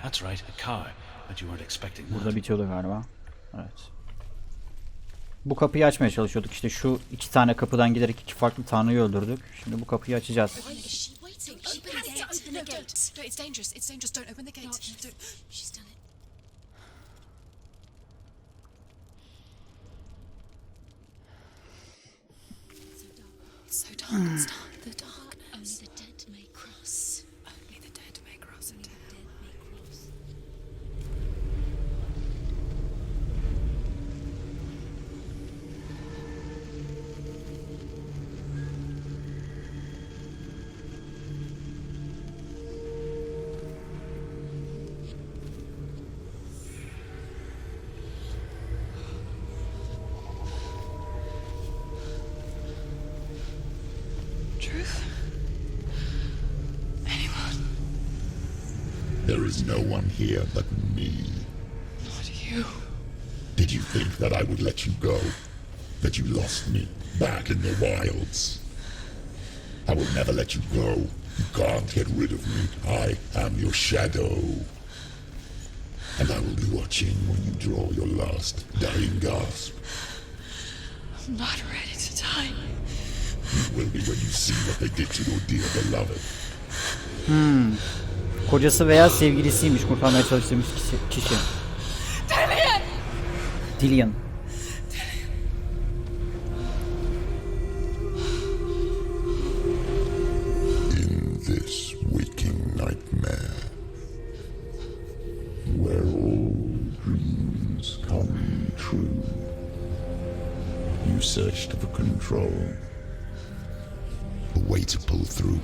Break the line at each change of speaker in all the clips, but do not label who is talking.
That's right, a cow. But you weren't expecting
Burada
that.
bitiyordu galiba. Evet. Bu kapıyı açmaya çalışıyorduk. İşte şu iki tane kapıdan giderek iki farklı tanrıyı öldürdük. Şimdi bu kapıyı açacağız.
Why is she waiting? She panicked. Open the gate. No, it's dangerous. It's dangerous. Don't open the gate. Don't. She's done it. It's so dark. It's dark. The darkness. Only the dead may cross. Only the dead may cross. Only the dead may cross. Truth? Anyone?
There is no one here but me.
Not you.
Did you think that I would let you go? That you lost me back in the wilds? I will never let you go. You can't get rid of me. I am your shadow. And I will be watching when you draw your last dying gasp.
I'm not ready to die.
You will be when you see what they did to your dear beloved.
Kocası veya sevgilisiymiş kurtarmaya çalıştığımız kişi. Dillian.
In this waking nightmare, where all dreams come true, you searched for control, a way to pull through.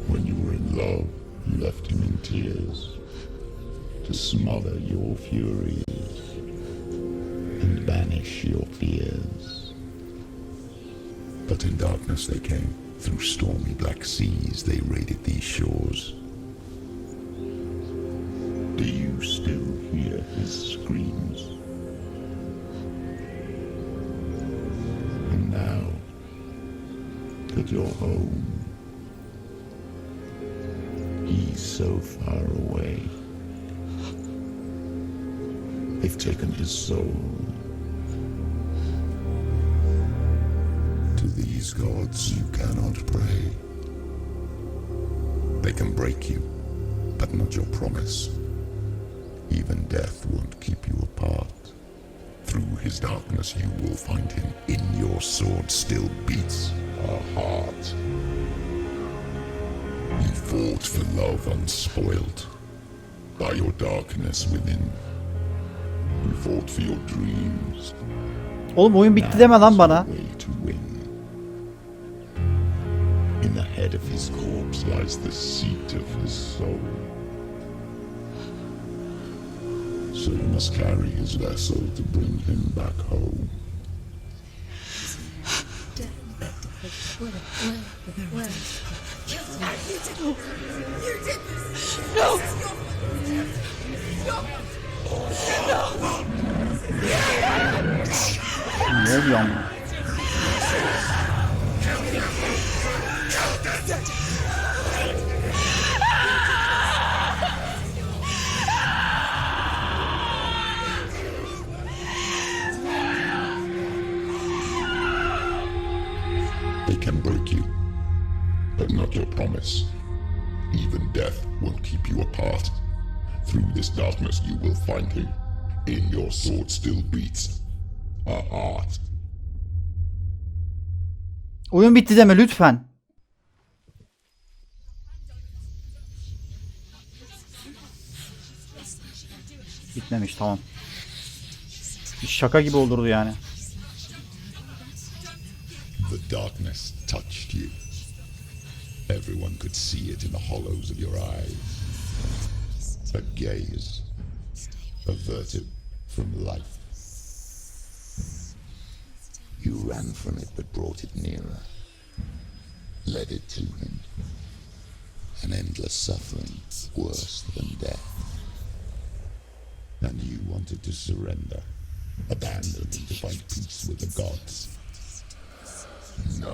When you were in love, you left him in tears, to smother your furies and banish your fears. But in darkness they came, through stormy black seas they raided these shores. Do you still hear his screams? And now that you're home, he's so far away. They've taken his soul. To these gods you cannot pray. They can break you, but not your promise. Even death won't keep you apart. Through his darkness you will find him. In your sword still beats a heart. You fought for love unspoiled by your darkness within. You fought for your dreams.
Oğlum oyun bitti deme lan bana.
Way to win. In the head of his corpse lies the seat of his soul. So you must carry his vessel to bring him back home.
Ne oluyor ama?
They can break you, but not your promise. Even death won't keep you apart. Through this darkness you will find him. In your sword still beats a heart.
Oyun bitti deme lütfen. Bitmemiş, tamam. Bir şaka gibi olurdu yani.
The darkness touched you. Everyone could see it in the hollows of your eyes. A gaze averted from life. You ran from it but brought it nearer. Led it to him. An endless suffering worse than death. And you wanted to surrender. Abandon him to find peace with the gods. No.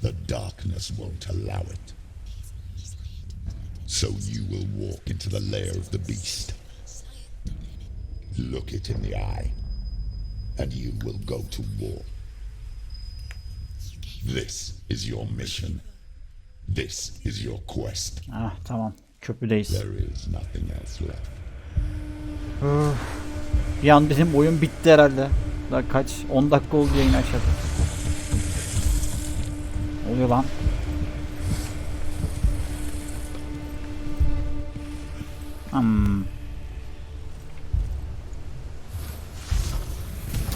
The darkness won't allow it. So you will walk into the lair of the beast. Look it in the eye, and you will go to war. This is your mission. This is your quest.
Ah tamam. Köprüdeyiz.
There is nothing else left.
Bir an bizim oyun bitti herhalde. Daha kaç? 10 dakika oldu yayın aşağıda. Ne oluyor lan?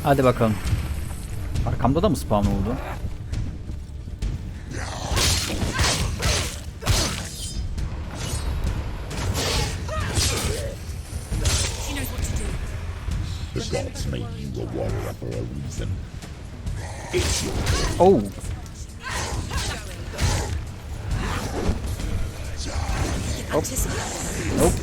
Hadi bakalım. Arkamda da mı spawn oldu?
The gods made you a warrior for a reason. It's your
Oh. Hop. Hop.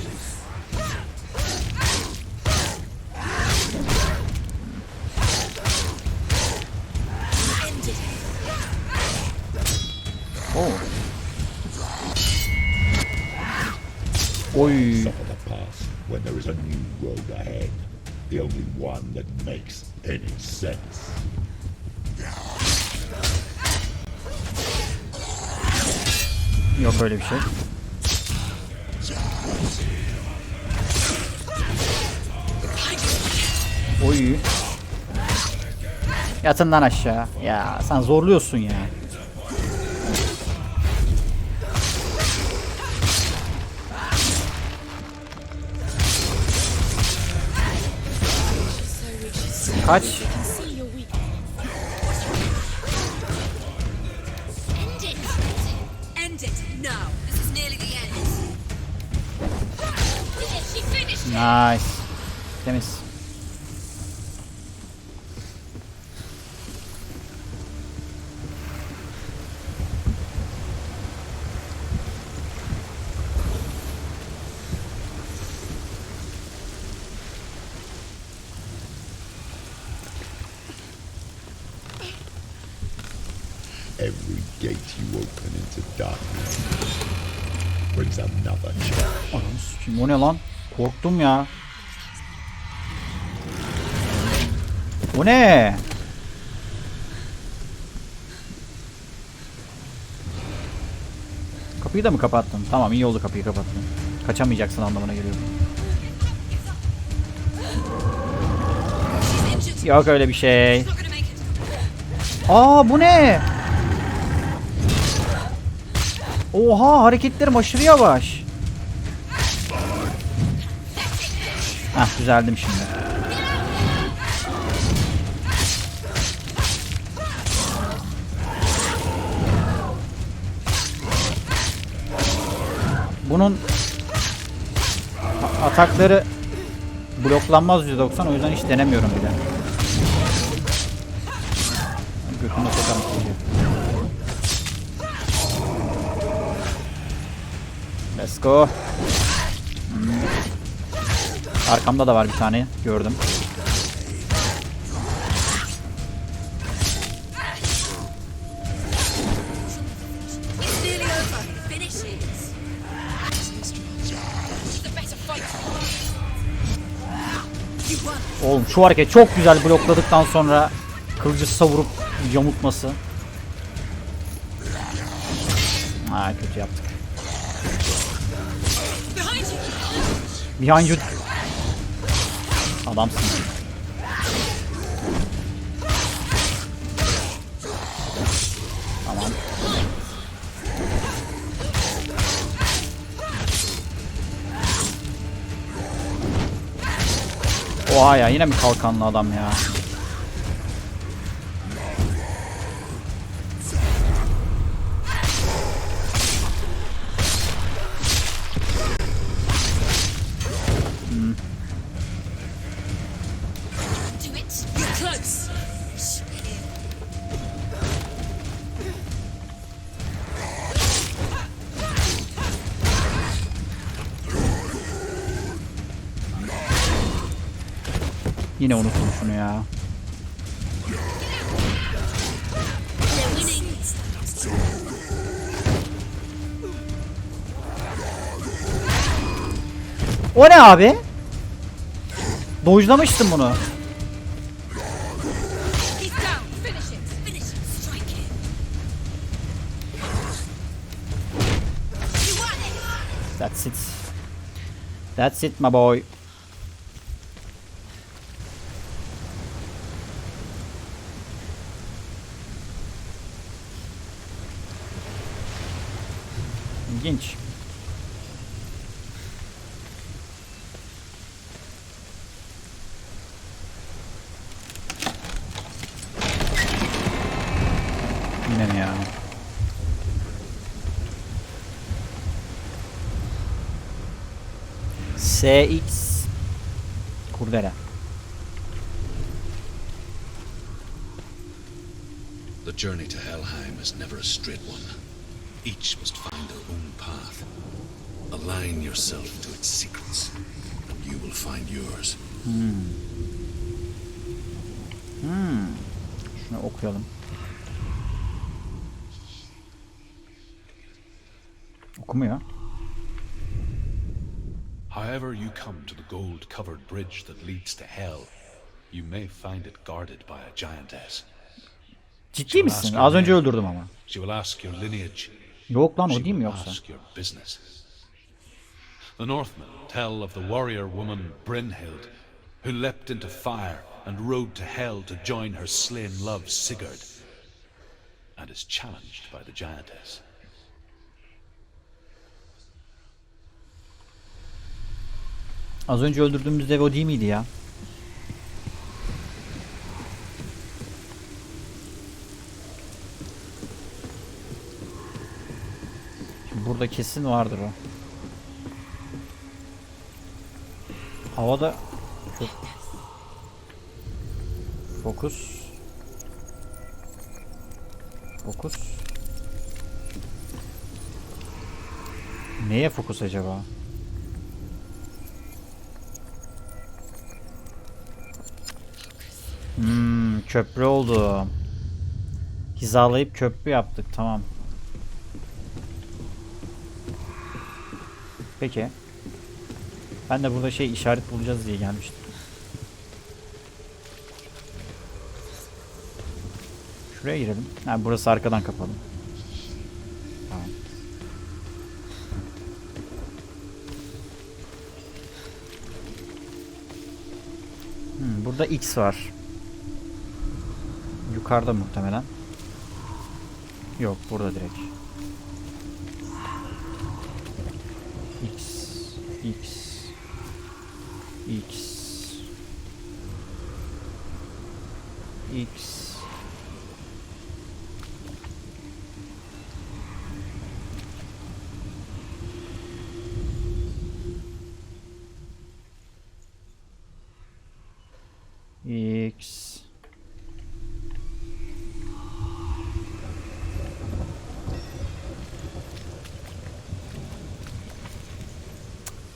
Oh. Oy.
suffer the past when there is a new road ahead. The only one that makes any sense.
Yok öyle bir şey. Oy. Yatın lan aşağı. Ya sen zorluyorsun ya. Kaç?
End it now. This is nearly the end. She finished it.
Nice. Temiz.
Every gate you open into darkness brings another challenge.
Anam sikeyim, o ne lan? Korktum ya. O ne? Kapıyı da mı kapattın? Tamam, iyi oldu kapıyı kapattın. Kaçamayacaksın anlamına geliyor. Yok öyle bir şey. Aa bu ne? Oha, hareketlerim aşırı yavaş. Hah, düzeldim şimdi. Bunun atakları bloklanmaz %90, o yüzden hiç denemiyorum bile. Götüne sokarım sizi. Let's go. Arkamda da var bir tane, gördüm. Oğlum şu hareket çok güzel, blokladıktan sonra kılıcı savurup yamultması. Ha, kötü yaptık. Behind you. Adamsın. Tamam. Oha ya, yine mi kalkanlı adam ya? Yine unuttum şunu ya. O ne abi? Dojlamıştım bunu.
He's down. Finish it. Finish it. Strike it. You want it.
That's it. That's it my boy. İlginç. Yine mi ya? SX Kurdele.
The journey to Helheim is never a straight one. Each must find their own path. Align yourself to its secrets, and you will find yours.
Şunu okuyalım. Okumuyor.
However you come to the gold-covered bridge that leads to Hell, you may find it guarded by a giantess.
Ciddi misin? Az önce öldürdüm ama.
She will ask your lineage.
Yok lan o
She
değil mi
will
yoksa?
ask your business. The Northmen tell of the warrior woman Brynhild, who leapt into fire and rode to Hell to join her slain love Sigurd, and is challenged by the giantess.
Az önce öldürdüğümüz dev o değil miydi ya? Şimdi burada kesin vardır o. Havada çok fokus. Fokus. Neye fokus acaba? Köprü oldu. Hizalayıp köprü yaptık. Tamam. Peki. Ben de burada şey işaret bulacağız diye gelmiştim. Şuraya girelim. Ha, burası arkadan kapalı. Tamam. Burada X var. Yukarıda muhtemelen. Yok, burada direkt. X X X X X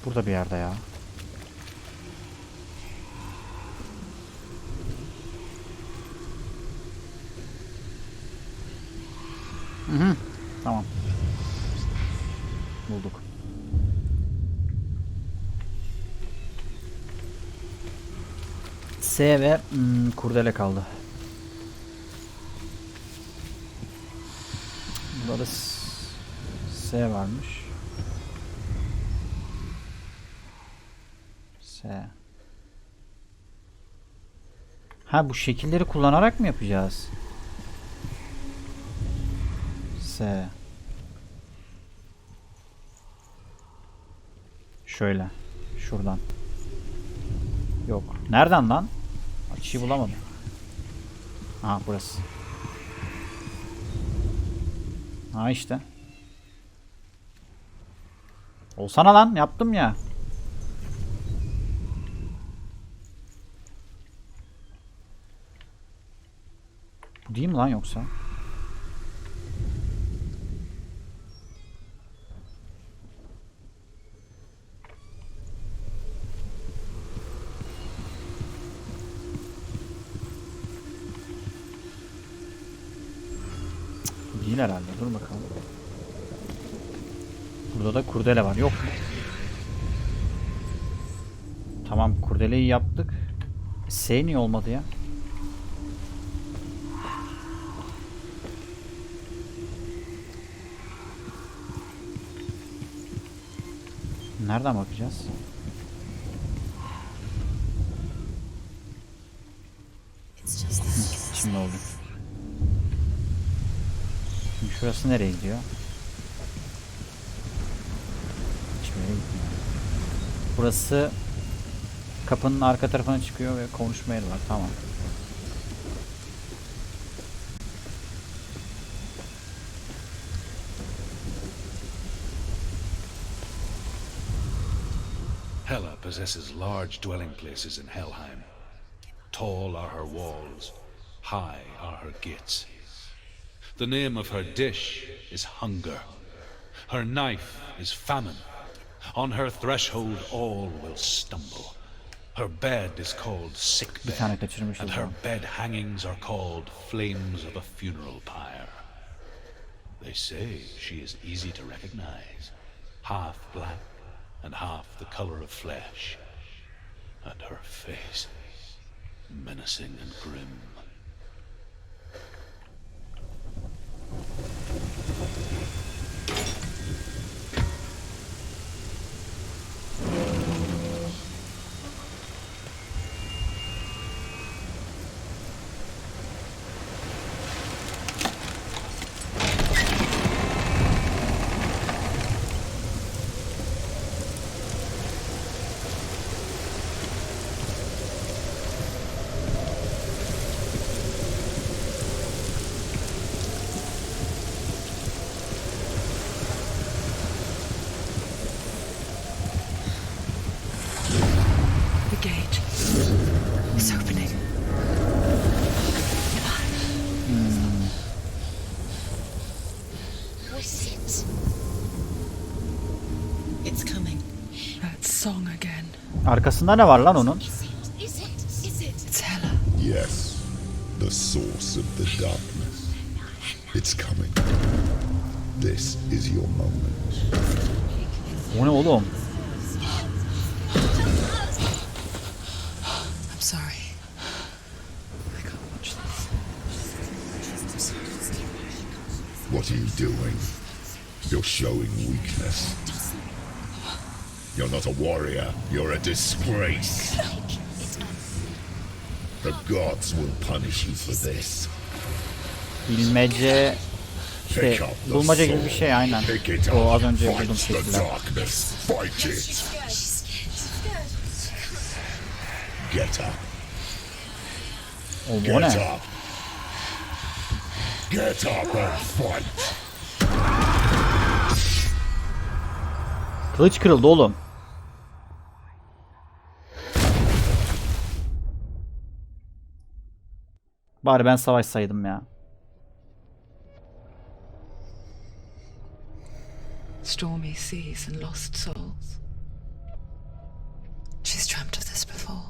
Burada bir yerde ya. Tamam. Bulduk. S ve kurdele kaldı. Burada da S varmış. S. Ha, bu şekilleri kullanarak mı yapacağız? S. Şöyle. Şuradan. Yok. Nereden lan? Açıyı bulamadım. Ha, burası. Ha işte. Olsana lan, yaptım ya. Bu değil mi lan yoksa? Değil herhalde. Dur bakalım. Burada da kurdele var. Yok mu? Tamam, kurdeleyi yaptık. S niye olmadı ya? Nereden bakacağız? Şimdi oldu. Şimdi şurası nereye gidiyor? Hiçbir yere gitmiyor. Burası kapının arka tarafına çıkıyor ve konuşma yeri var. Tamam.
Hela possesses large dwelling places in Helheim. Tall are her walls, high are her gates. The name of her dish is hunger. Her knife is famine. On her threshold all will stumble. Her bed is called sick
Bir tane
bed,
kaçırmışız
and her
ama.
bed hangings are called flames of a funeral pyre. They say she is easy to recognize, half black and half the color of flesh, and her face menacing and grim.
The gate is opening. What is it? It's coming. That song again.
Arkasında ne var lan onun?
Is it? Is it? Is it? It's Hela.
Yes, the source of the darkness. It's coming. This is your moment.
O ne oğlum?
I'm sorry. I can't watch this.
What are you doing? You're showing weakness. You're not a warrior. You're a disgrace. The gods will punish you for this.
Bilmece,
Pick
işte
up the
bulmaca gibi bir
sword.
şey aynen.
Pick it
O az
up.
önce
Fight
bulduğum
the
şekiller.
darkness. Fight it. Get up.
Oğlum o
Get
ne?
up. Get up and fight.
Kılıç kırıldı oğlum. Bari ben savaşsaydım ya.
Stormy seas and lost souls. She's dreamt of this before.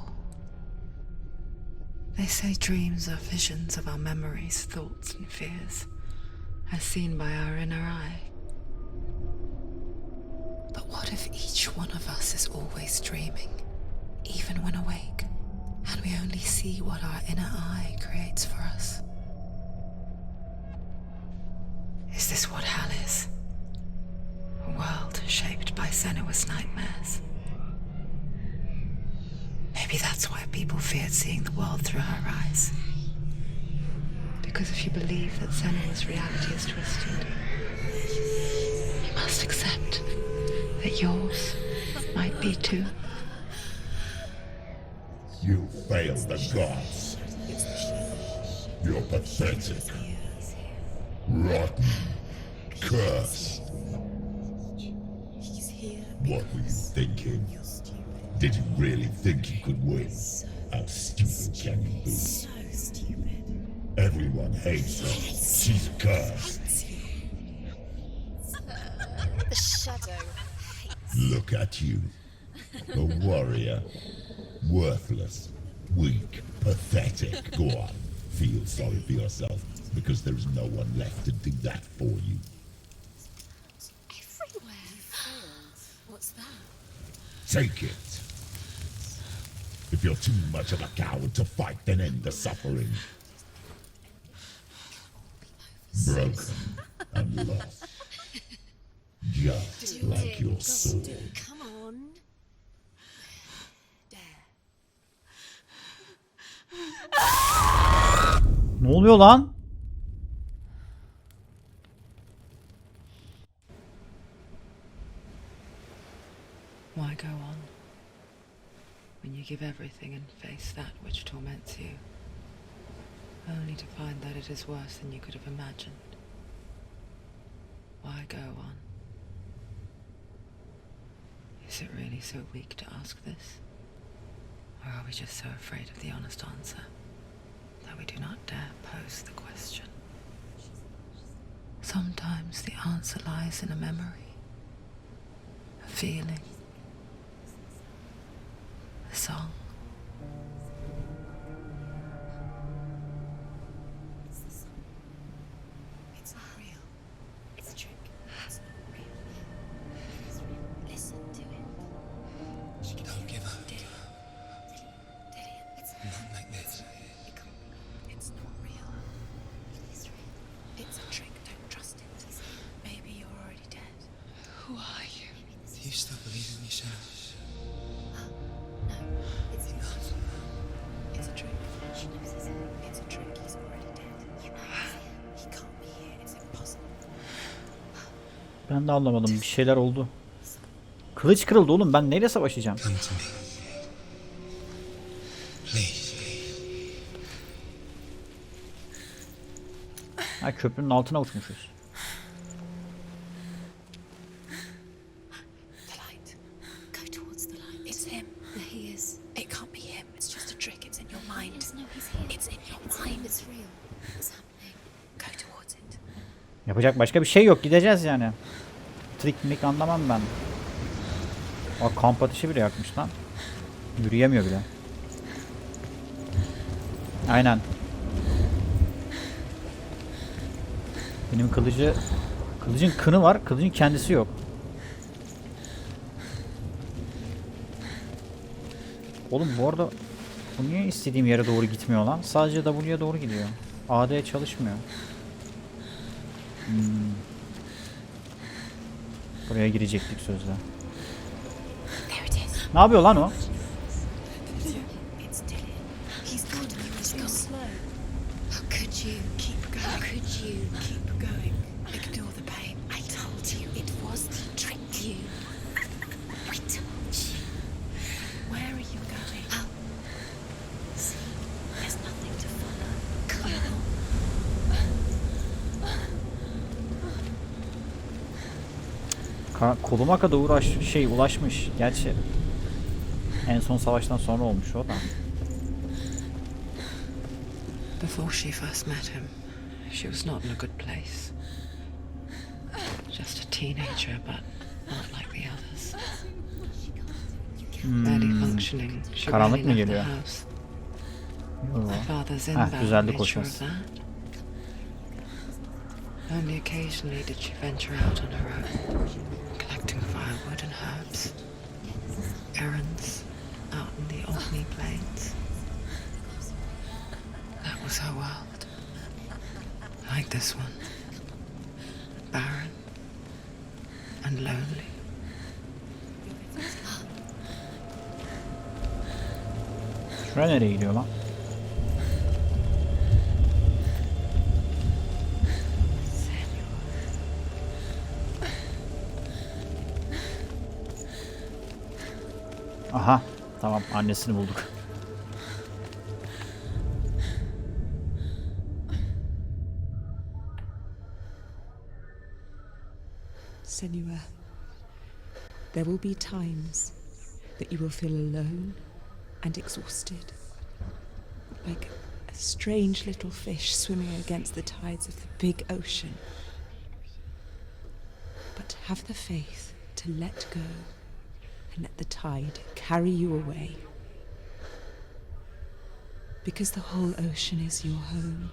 They say dreams are visions of our memories, thoughts and fears, as seen by our inner eye. But what if each one of us is always dreaming, even when awake, and we only see what our inner eye creates for us? Is this what hell is? A world shaped by Senua'S nightmares. Maybe that's why people feared seeing the world through her eyes. Because if you believe that Senua'S reality is twisted, you must accept that yours might be too.
You failed the gods. You're pathetic. Rotten. Cursed. What were you thinking? Did you really think you could win? How stupid can you be? Everyone hates her. She's cursed.
The shadow.
Look at you. A warrior. Worthless. Weak. Pathetic. Go on. Feel sorry for yourself, because there is no one left to do that for you.
Everywhere. What's that?
Take it. If you're too much of a coward to fight, then end the suffering. Broken and lost. Just like your sword.
Come on.
Ne oluyor lan?
Why go on when you give everything and face that which torments you, only to find that it is worse than you could have imagined? Why go on? Is it really so weak to ask this? Or are we just so afraid of the honest answer that we do not dare pose the question? Sometimes the answer lies in a memory, a feeling, a song.
It's not real. It's a trick. It's not real. It is real. Listen to it. She can
Don't give up.
It's
Not like this.
It can't be. It's not real. It is real. It's a trick. Don't trust it. Maybe you're already dead.
Who are you?
Do you still believe in yourself?
No, it's not. It's a trick. She knows he's here. It's a trick. He's already dead. You know he's here. He can't be here. It's impossible.
Ben de anlamadım. Bir şeyler oldu. Kılıç kırıldı oğlum. Ben neyle savaşacağım?
Come to me. Please.
Ha, köprünün altına uçmuşuz.
The light. Go towards the light. It's him. There he is. It can't be him. It's just a trick. It's in your mind. No, he's here. It's in your mind. It's real. It's happening. Go towards it.
Yapacak başka bir şey yok. Gideceğiz yani. Trik mik anlamam ben. Aa, kamp ateşi bile yakmış lan. Yürüyemiyor bile. Aynen. Benim kılıcın kını var. Kılıcın kendisi yok. Oğlum bu arada bu niye istediğim yere doğru gitmiyor lan? Sadece W'ye doğru gidiyor. AD çalışmıyor. Buraya girecektik sözde.
There it is.
Ne yapıyor lan o?
It's still in. He's got you. It's real slow. How could you keep going? How could you keep going? Ignore the pain. I told you it was to trick you. I told you. Where are you going? Oh. See, there's nothing to follow. Come on.
Koluma kadar ulaşmış. Gerçi en son savaştan sonra olmuş o da.
Before she first met him, she was not in a good place. Just a teenager, but not like the others. Barely functioning, she
Karanlık
barely
mı
left the
geliyor?
house.
Yo.
Her father's
Heh,
inbound
düzeldik
made
o
sure of
ses.
that. Only occasionally did she venture out on her own, collecting firewood and herbs. Errands out in the Orkney plains. That was her world. Like this one. Barren and lonely.
Şuraya nereye gidiyor lan? Aha, tamam, annesini bulduk.
Senua, there will be times that you will feel alone and exhausted, like a strange little fish swimming against the tides of the big ocean. But have the faith to let go and let the tide carry you away. Because the whole ocean is your home,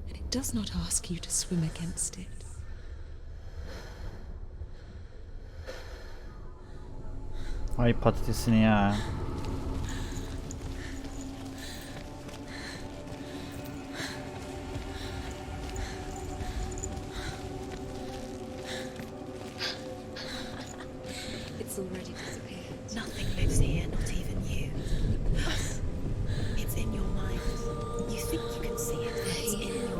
and it does not ask you to swim against it.
Ay patatesini ya.
It's already disappeared. Nothing lives here, not even you. It's in your mind. You think you can see it, but it's in your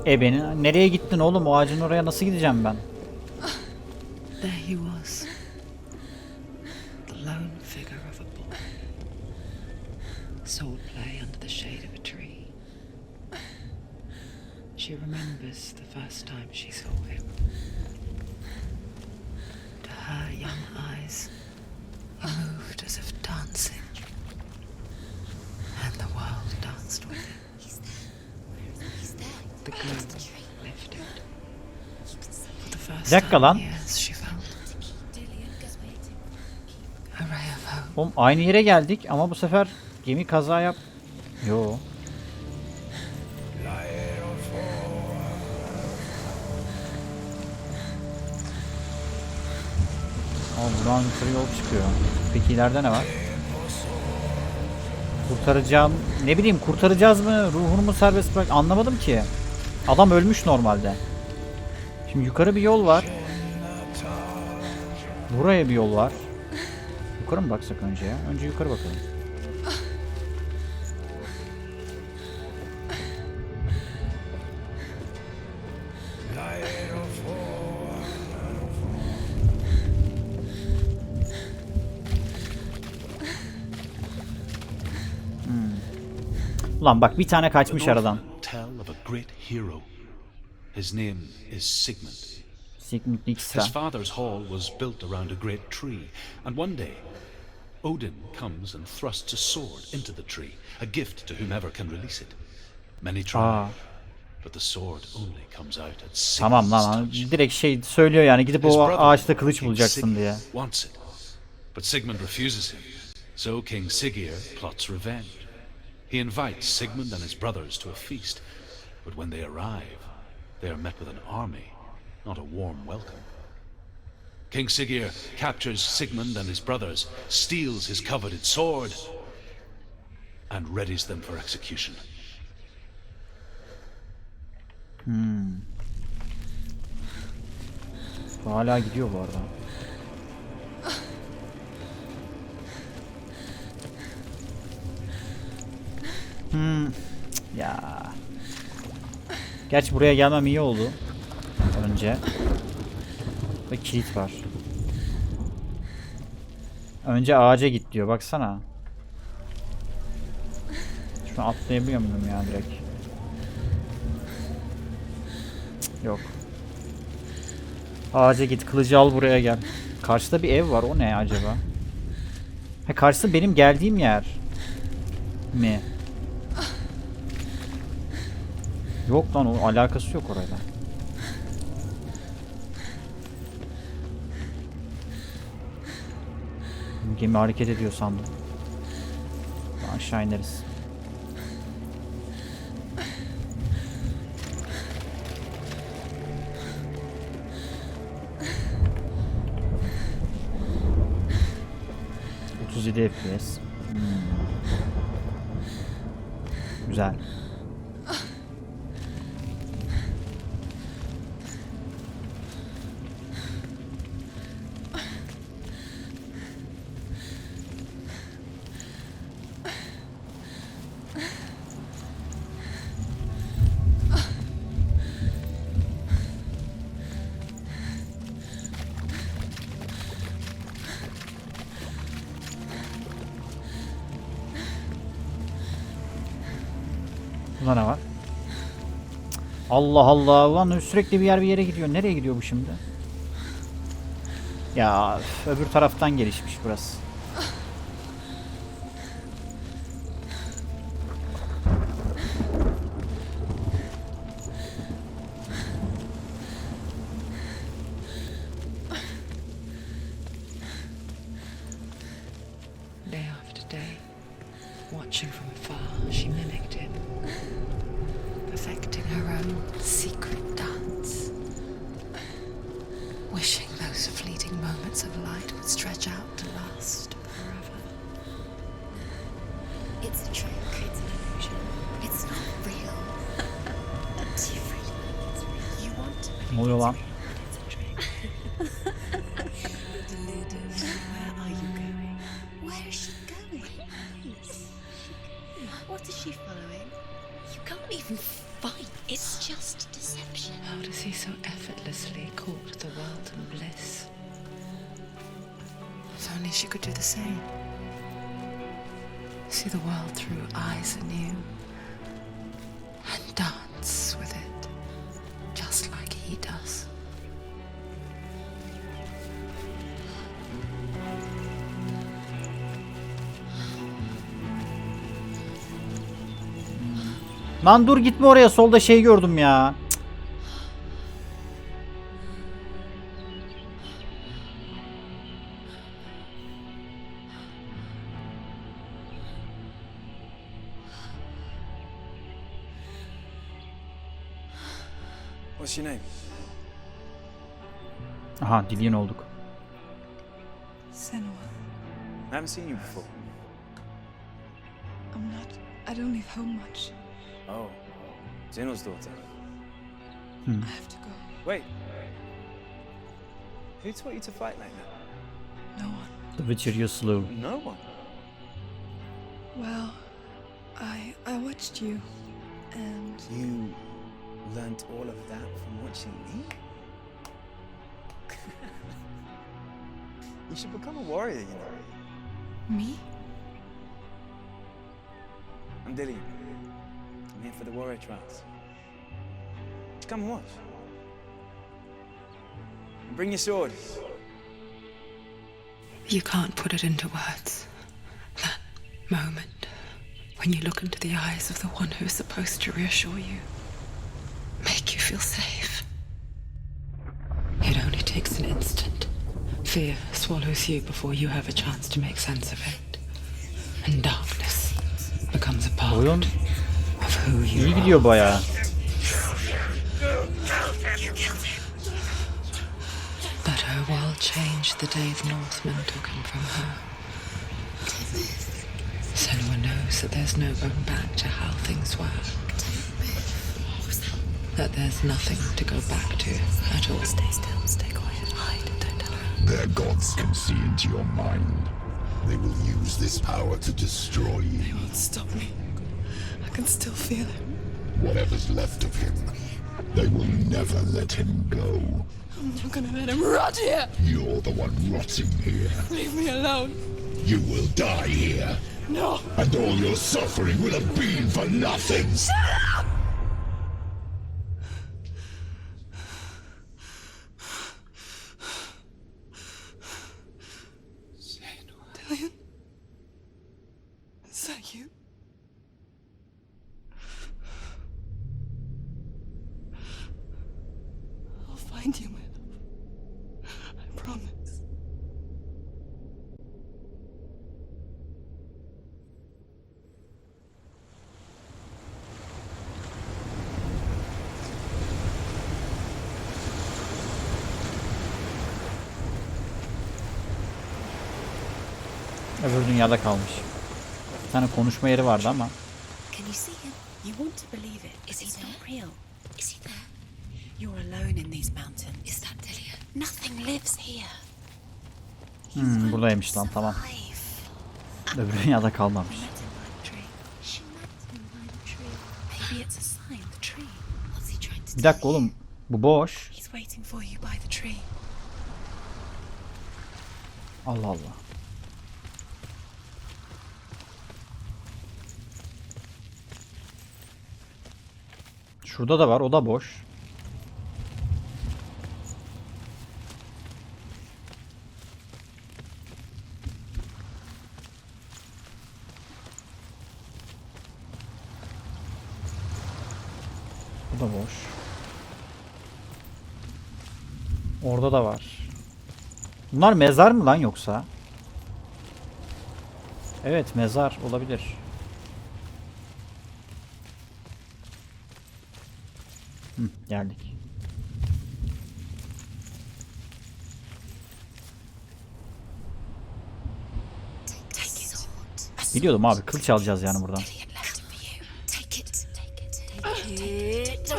mind.
Beni nereye gittin oğlum? O ağacın oraya nasıl gideceğim ben?
There he was. The lone figure of a boy. Sword play under the shade of a tree. She remembers the first time she saw him. To her young eyes, he moved as if dancing. And the world danced with him.
He's there.
The gloom lifted. For the first
Bir dakika lan.
time in years, she felt a ray of hope.
Oğlum aynı yere geldik ama bu sefer gemi kaza yap. Yo. Buradan yukarı yol çıkıyor. Peki ileride ne var? Kurtaracağım. Ne bileyim, kurtaracağız mı? Ruhunu mu serbest bırak? Anlamadım ki. Adam ölmüş normalde. Şimdi yukarı bir yol var. Buraya bir yol var. Yukarı mı baksak önce ya? Önce yukarı bakalım. Ulan bak bir tane kaçmış aradan.
Tell of a great hero. His name is Sigmund.
Sigmund Nix'ten.
His father's hall was built around a great tree, and one day Odin comes and thrusts a sword into the tree, a gift to whomever can release it. Many try, but the sword only comes out at Sigmund's
Tamam lan,
touch.
direkt şey söylüyor yani, gidip
His
o
brother,
ağaçta kılıç
King
bulacaksın
Sigurd,
diye.
wants it, but Sigmund refuses him. So King Sigurd plots revenge. He invites Sigmund and his brothers to a feast, but when they arrive, they are met with an army, not a warm welcome. King Sigurd captures Sigmund and his brothers, steals his coveted sword, and readies them for execution.
Bu hala gidiyor bu arada. Ya. Gerçi buraya gelmem iyi oldu. Önce. Ve kilit var. Önce ağaca git diyor. Baksana. Şunu atlayabiliyor muyum ya direkt? Cık, yok. Ağaca git. Kılıcı al, buraya gel. Karşıda bir ev var. O ne acaba? Ha, karşısı benim geldiğim yer mi? Yok lan, o alakası yok orayla. Gemi hareket ediyor sandım. Aşağı ineriz. FPS. Güzel. Bunda ne var? Allah Allah, ulan sürekli bir yere gidiyor. Nereye gidiyor bu şimdi? Ya öbür taraftan gelişmiş burası.
Day after day, watching from afar, she mimicked him, perfecting her own secret dance, wishing those fleeting moments of light would stretch out to last forever.
It's a trick. It's an illusion. It's not real. Do you really think it's real? You want to
Ne oluyor lan?
it's a trick. even fight. It's just deception.
How does he so effortlessly court the world and bliss? If only she could do the same. See the world through eyes anew and dance with it, just like he does.
Lan dur gitme oraya, solda şey gördüm ya. Cık.
What's your name?
Aha, Dillian olduk.
Senua.
I haven't seen you before.
I'm not. I don't leave home much.
Oh, Zeno's daughter.
I have to go.
Wait. Who taught you to fight like that?
No one.
The Witcher you slew.
No one.
Well, I watched you, and
You learnt all of that from watching me? You should become a warrior, you know.
me?
I'm Dillian. I'm here for the warrior trials. Come and watch. And bring your sword.
You can't put it into words. That moment when you look into the eyes of the one who is supposed to reassure you, make you feel safe. It only takes an instant. Fear swallows you before you have a chance to make sense of it. And darkness becomes a part
Oyun
of who you
iyi
are.
gidiyor bayağı.
But her world changed the day the Northmen took him from her. Senua knows that there's no going back to how things were. That there's nothing to go back to at all.
Stay still, stay quiet, hide, don't tell her.
Their gods can see into your mind. They will use this power to destroy you.
They won't stop me. I can still feel it.
Whatever's left of him, they will never let him go.
I'm not gonna let him rot here.
You're the one rotting here.
Leave me alone.
You will die here.
No.
And all your suffering will have been for nothing.
Dillian? Is that you? I'll find you, my love. I promise.
Öbür dünyada kalmış. Bir tane konuşma yeri vardı ama.
Can you see him? You want to believe it. Is he not real? Is he there? You're alone in these mountains. Is that Dillian? Nothing lives here.
Buradaymış lan, tamam.
Alive.
Öbür dünyada kalmamış.
Met him by the tree. She met him by the tree. Maybe it's a sign. The tree. What's he trying to
Bir dakika
tell you?
oğlum. Bu boş.
He's waiting for you by the tree.
Allah Allah. Şurada da var. O da boş. Bu da boş. Orada da var. Bunlar mezar mı lan yoksa? Evet, mezar olabilir. Geldik.
Take it.
Biliyordum abi, kılıç alacağız yani buradan.
Dillian left it for you. Take it. Take it. Take it.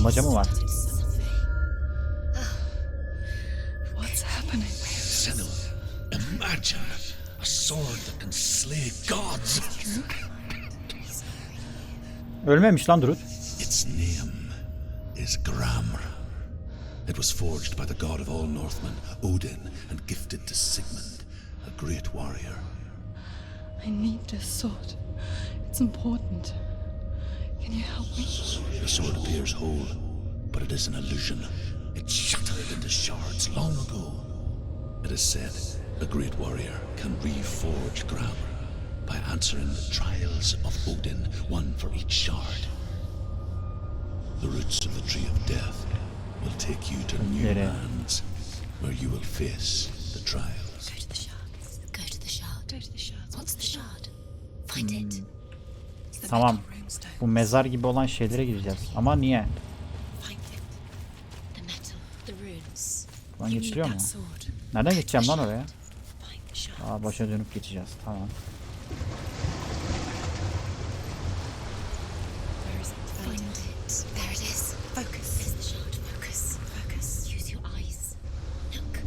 Bulmaca mı var?
What's happening?
Senua, imagine a sword that can slay gods.
Ölmemiş lan Drut.
Its name is Gramr. It was forged by the god of all Northmen, Odin, and gifted to Sigmund, a great warrior.
I need this sword. It's important. Can you help me?
The sword appears whole, but it is an illusion. It shattered into shards long ago. It is said a great warrior can reforge Gramr by answering the trials of Odin, one for each shard. The roots of the tree of death will take you to new lands, where you will face the trials.
Go to the shard. Go to the shard. Go to the shard. What's the shard? Find it. It's the
Tamam.
metal runestone.
Bu mezar gibi olan şeylere gideceğiz. Ama niye?
Find it. The metal. The runes.
Lan
You
geçiliyor
need
mu?
that sword.
Nereden geçeceğim lan oraya?
Find the shard.
Aa, başa dönüp geçeceğiz. Tamam.
Where is it? Find it. There it is. Focus. There's the shard. Focus. Focus. Use your eyes. Look.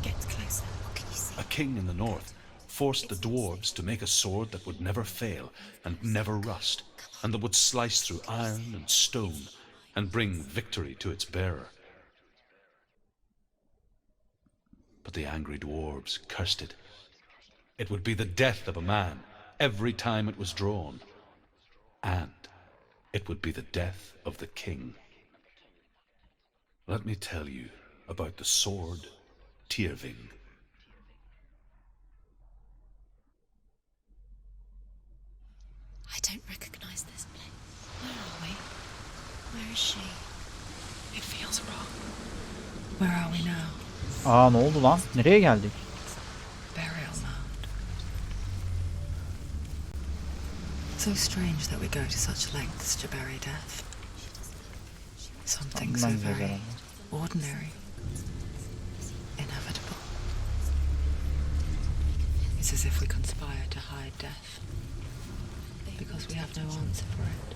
Get closer. What can you see?
A king in the north forced the dwarves to make a sword that would never fail and never rust, and that would slice through iron and stone and bring victory to its bearer. But the angry dwarves cursed it. It would be the death of a man every time it was drawn, and it would be the death of the king. Let me tell you about the sword Tyrving.
I don't recognize this place. Where are we? Where is she? It feels wrong.
Where are we now?
Aa, ne oldu lan? Nereye geldik?
Burial mound. So strange that we go to such lengths to bury death. Something so
Ondan güzel
very
herhalde.
ordinary, inevitable. It's as if we conspire to hide death because we have no answer for it.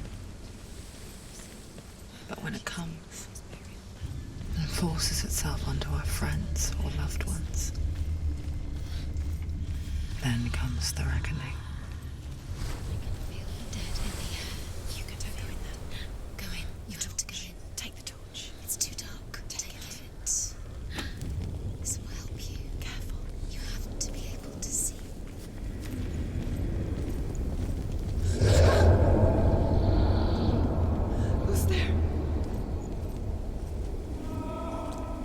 But when it comes and forces itself onto our friends or loved ones, then comes the reckoning.
Dead in the air. You can go in there. Go in. You have to go in. Take the torch. It's too dark. Take it. This will help you. Careful. You have to be able to see.
Who's there?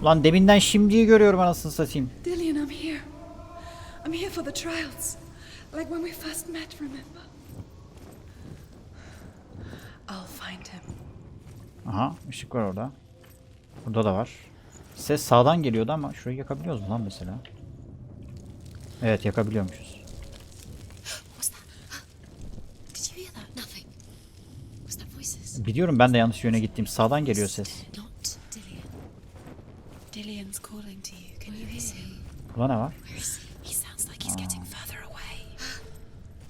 Lan deminden şimdiyi görüyorum anasını satayım.
Dillian, I'm here. I'm here for the trials. Like when we first met, remember? I'll find him.
Aha, ışık var orada. Burada da var. Ses sağdan geliyordu ama şurayı yakabiliyoruz mu lan mesela? Evet, yakabiliyormuşuz.
What's that? Did you hear that? Nothing. Was that voices?
Biliyorum, ben de yanlış yöne gittim. Sağdan geliyor ses.
Not Dillian. Dillian's calling to you. Can you hear him?
Burada ne var?
Where is he? He sounds like he's getting further away.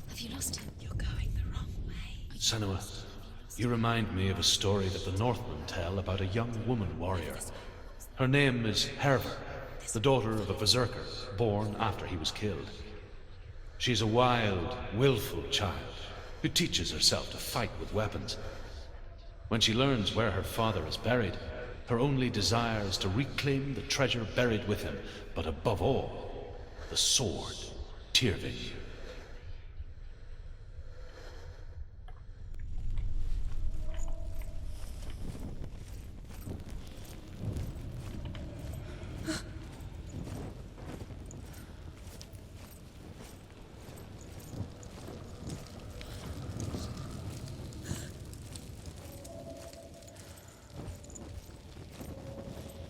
Have you lost him? You're going the wrong way.
Senua, you remind me of a story that the Northmen tell about a young woman warrior. Her name is Herver, the daughter of a berserker born after he was killed. She's a wild, willful child who teaches herself to fight with weapons. When she learns where her father is buried, her only desire is to reclaim the treasure buried with him, but above all, the sword, Tyrving.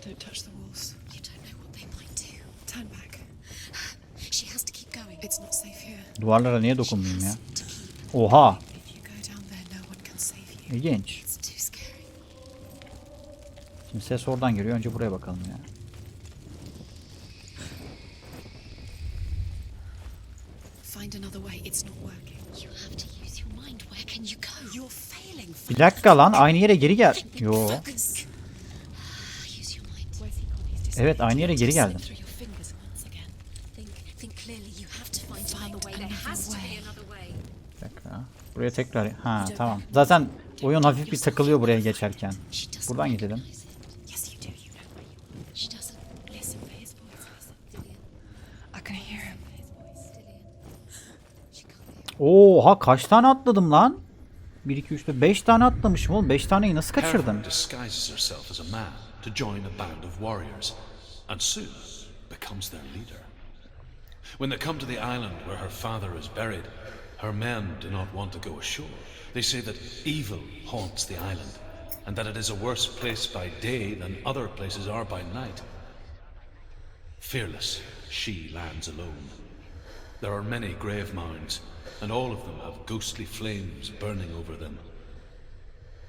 Don't touch the walls.
You don't know what they might do.
Turn back.
She has to keep going.
It's not safe here.
Duvarlara niye dokunmayayım ya? Oha!
If you go down there, no one can save you.
İlginç.
It's too scary.
Şimdi ses oradan geliyor. Önce buraya bakalım ya.
Find another way. It's not working.
You have to use your mind. Where can you go?
You're failing.
feeling?
Bir dakika lan, aynı yere geri gel. Yo.
Focus. Use your mind.
Evet, aynı yere geri geldim.
Through your fingers once again. Think clearly. You have to find a way. There has to be another way.
Bir dakika. Buraya tekrar. Ha tamam. Zaten oyun hafif bir takılıyor buraya geçerken. Buradan gidelim.
Yes, you do. You know where you are. She doesn't listen for his voice.
I can hear him.
Oha, kaç tane atladım lan? 1, 2, 3, 4, 5 tane atlamışım oğlum. 5 taneyi nasıl kaçırdım?
Hereford disguises herself as a man to join a band of warriors, and soon becomes their leader. When they come to the island where her father is buried, her men do not want to go ashore. They say that evil haunts the island, and that it is a worse place by day than other places are by night. Fearless, she lands alone. There are many grave mounds, and all of them have ghostly flames burning over them.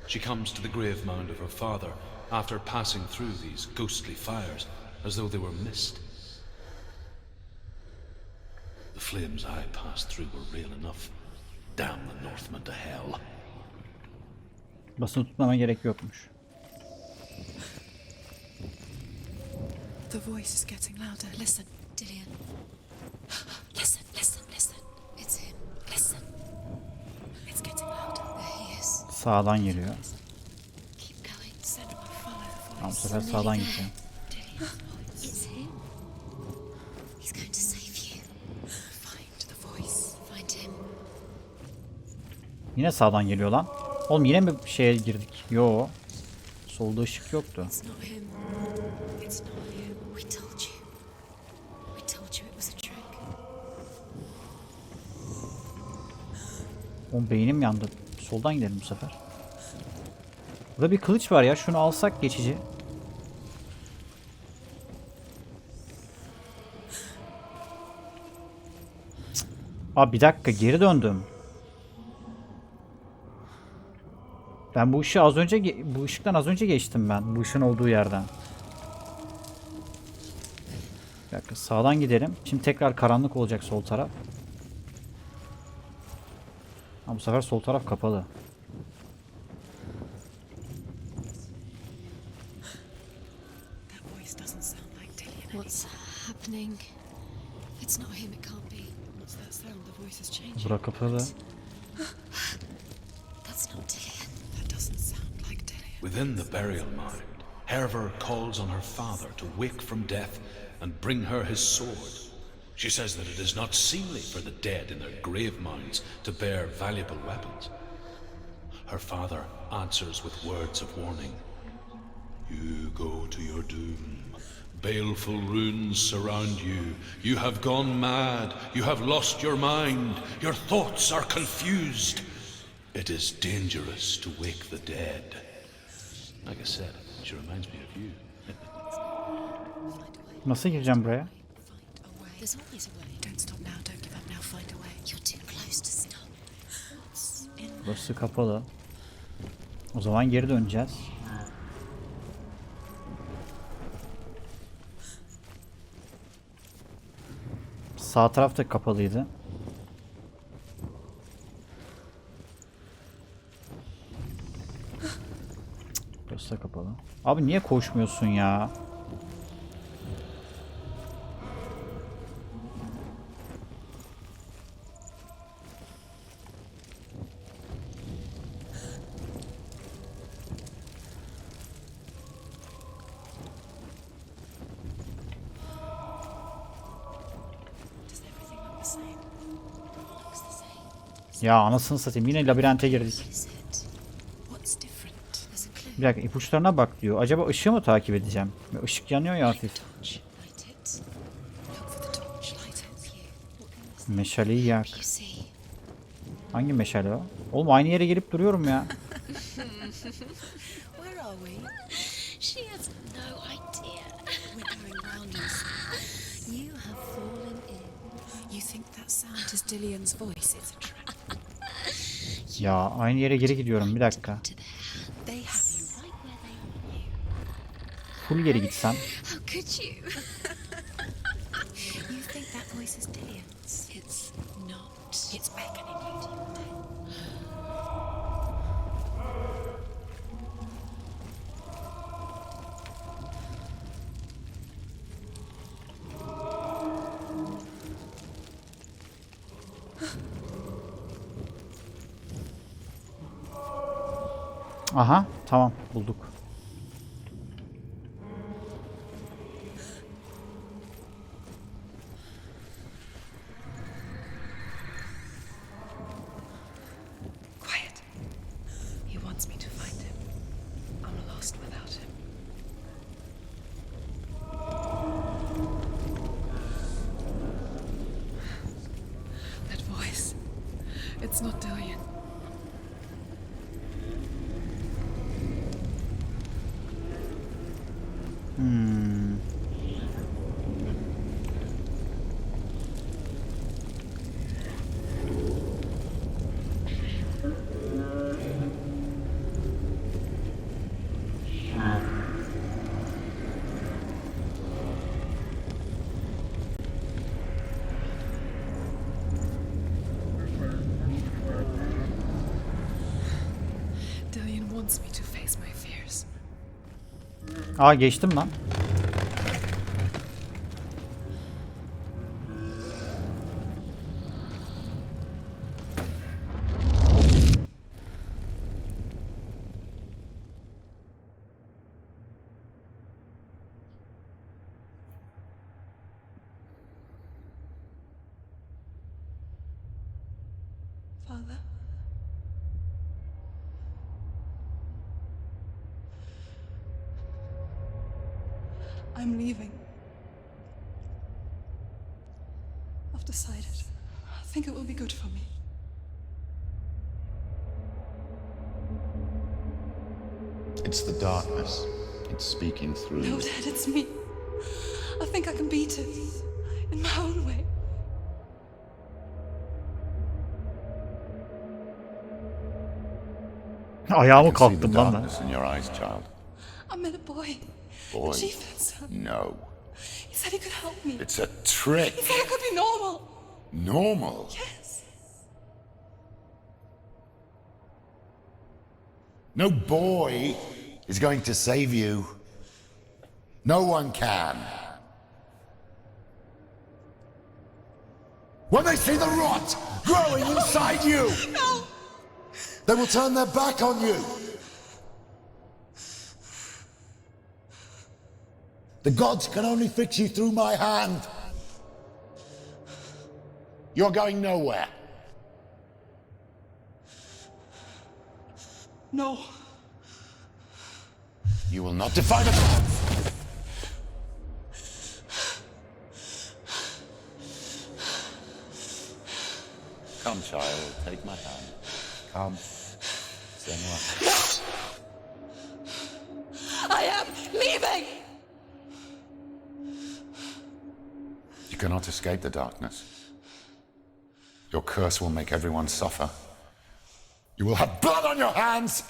She comes to the grave mound of her father after passing through these ghostly fires, as though they were mist. The flames I passed through were real enough. Damn the Northmen to hell.
Basını tutmama gerek yokmuş.
The voice is getting louder. Listen.
Dillian,
Listen, listen, listen.
it's him.
Listen. It's getting louder.
There he is.
Sağdan geliyor.
Keep going.
Senua, follow the
Tamam, bu
voice.
sefer sağdan gideceğim.
Dillian, it's him. He's going to save you.
Find the voice.
Find him.
Yine sağdan geliyor lan. Oğlum yine mi şeye girdik? Yo. Solda ışık yoktu.
It's not him. It's not him. We told you. We told you it was a trick.
Oğlum beynim yandı. Soldan gidelim bu sefer. Burada bir kılıç var ya. Şunu alsak geçici. Cık. Abi bir dakika, geri döndüm. Ben bu ışığı az önce bu ışıktan az önce geçtim ben. Bu ışığın olduğu yerden. Bir dakika, sağdan gidelim. Şimdi tekrar karanlık olacak sol taraf. Ama bu sefer sol taraf kapalı.
That voice doesn't sound like Dillian.
What's happening? It's not him. It can't be.
What's that sound? The voice is changing.
Bura kapalı.
That's not Dillian.
That doesn't sound like Dillian.
Within the burial mound, Herver calls on her father to wake from death and bring her his sword. She says that it is not seemly for the dead in their grave mounds to bear valuable weapons. Her father answers with words of warning. You go to your doom. Baleful runes surround you. You have gone mad. You have lost your mind. Your thoughts are confused. It is dangerous to wake the dead. Like I said, she reminds me of you.
Nasıl gireceğim buraya?
There's always a way.
Don't stop now. Don't give up now. Find a way.
You're too close to stop.
Burası kapalı. O zaman geri döneceğiz. Sağ taraf da kapalıydı. Burası da kapalı. Abi niye koşmuyorsun ya?
Does everything look the same?
Looks the same.
Ya anasını satayım, yine labirente girdik.
Is it?
What's different?
There's a clue.
Bir dakika, ipuçlarına bak diyor. Acaba ışığı mı takip edeceğim? Ve ışık yanıyor ya hafif.
Torch. Light it.
Look for the torch. Light it.
Meşaleyi yak.
You see.
Hangi meşale o? Oğlum aynı yere gelip duruyorum ya.
Where are we? She has no idea.
We're going round in circles.
You have fallen in.
You think that sound is Dillian's voice? It's a trap.
Ya aynı yere geri gidiyorum, bir dakika.
To their hand.
They have you.
Right where they want you.
Full geri gitsem.
How could you?
You think that voice is Dillian's?
It's not.
It's beckoning you to your death.
Aha, tamam bulduk.
Quiet. He wants me to find him. I'm lost without him. That voice. It's not Dillian. Dillian wants me to face my fears.
Aa, geçtim lan.
Father? I'm leaving. I've decided. I think it will be good for me.
It's the darkness. It's speaking through
No,
you.
Dad, it's me. I think I can beat it. In my own way.
Ayağımı
I can see the
kalktım lan ben.
darkness in your eyes, child.
I met a boy.
Boy.
The chief himself.
No.
He said he could help me.
It's a trick.
He said I could be normal.
Normal.
Yes.
No boy is going to save you. No one can. When they see the rot growing inside you,
No!
they will turn their back on you. The gods can only fix you through my hand. You're going nowhere.
No.
You will not defy the gods. Come, child, take my hand. Come. Senua.
I am leaving!
You cannot escape the darkness. Your curse will make everyone suffer. You will have blood on your hands!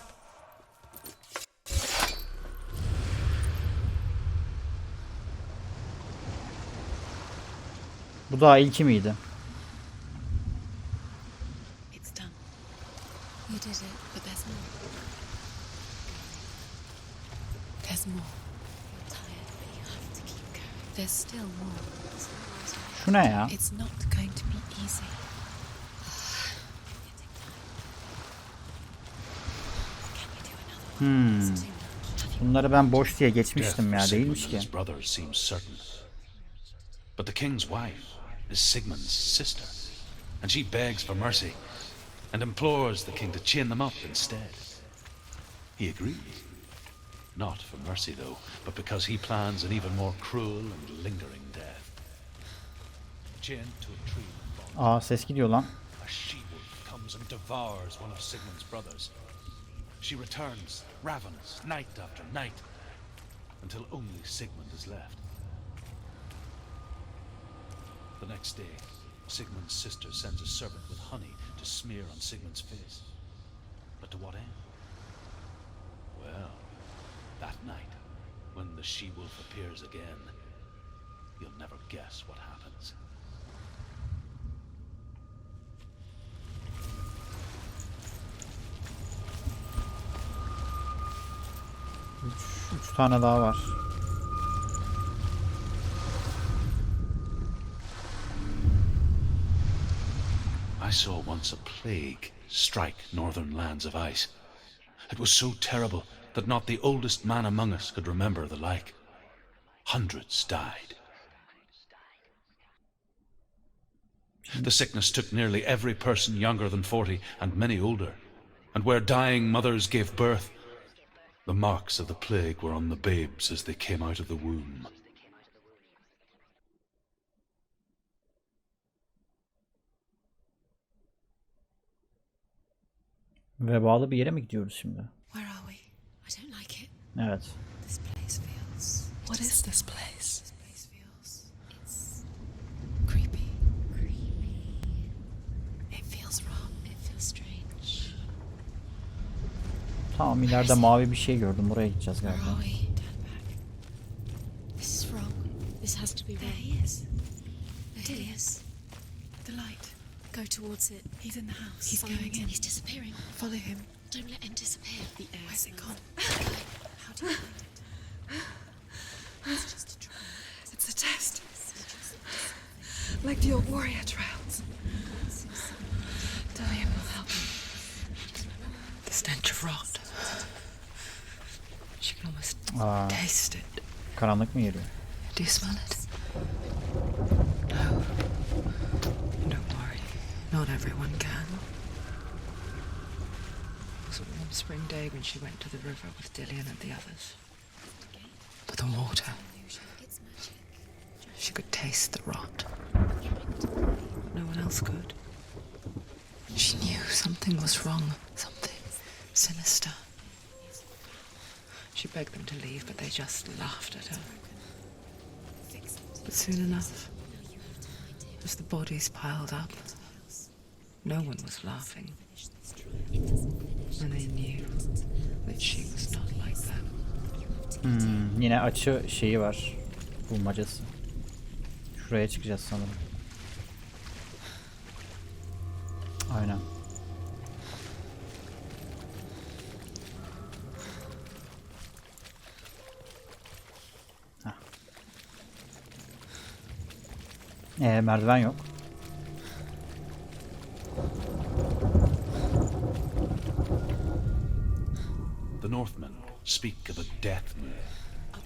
Bu daha ilki miydi?
It's done. You did it, but there's more. There's more. You're tired, but you have to keep going. There's still more.
Şu ne ya?
It's not going to be easy. Can you do another one? It's too much.
Bunları ben boş diye
Death
geçmiştim
for
ya,
Sigmund
değilmiş
and
ki.
his brothers seems certain. But the king's wife is Sigmund's sister, and she begs for mercy and implores the king to chain them up instead. He agrees. Not for mercy, though, but because he plans an even more cruel and lingering death. Chained to a tree and bond,
Aa, ses gidiyor lan.
a she-wolf comes and devours one of Sigmund's brothers. She returns, ravenous, night after night, until only Sigmund is left. The next day, Sigmund's sister sends a servant with honey to smear on Sigmund's face. But to what end? Well, that night, when the she-wolf appears again, you'll never guess what happens.
Üç tane daha var.
I saw once a plague strike northern lands of ice, It was so terrible that not the oldest man among us could remember the like. Hundreds died. The sickness took nearly every person younger than 40 and many older. And where dying mothers gave birth, the marks of the plague were on the babes as they came out of the womb.
Vebalı bir yere mi gidiyoruz şimdi?
Where are we? I don't like it.
Evet.
This place feels.
What is this place?
This place feels. It's creepy. Creepy. It feels wrong. It feels strange.
Tamam, ileride mavi bir şey gördüm. Buraya gideceğiz
Where
galiba.
are we? Turn back. This is wrong. This has to be wrong. There he is. There he is. The light. Go towards it. He's in the house. He's going in. He's disappearing.
Follow him.
Don't let him disappear. The air.
Where's it gone?
How do you find it? It's just a trial.
It's a test. Like the old warrior trials. Dillian will help him. The stench of rot. She can almost taste it.
Karanlık mı geliyor?
Do you smell it? No. Don't worry. Not everyone can. It was a warm spring day when she went to the river with Dillian and the others. But the water,
It's magic.
she could taste the rot. No one else could. She knew something was wrong, something sinister. She begged them to leave, but they just laughed at her. But soon enough, as the bodies piled up, no one was laughing. And they knew that she was not like them.
Yine açı şeyi var. Bulmacası. Şuraya çıkacağız sanırım. Aynen. Merdiven yok.
The Northmen speak of a death moon,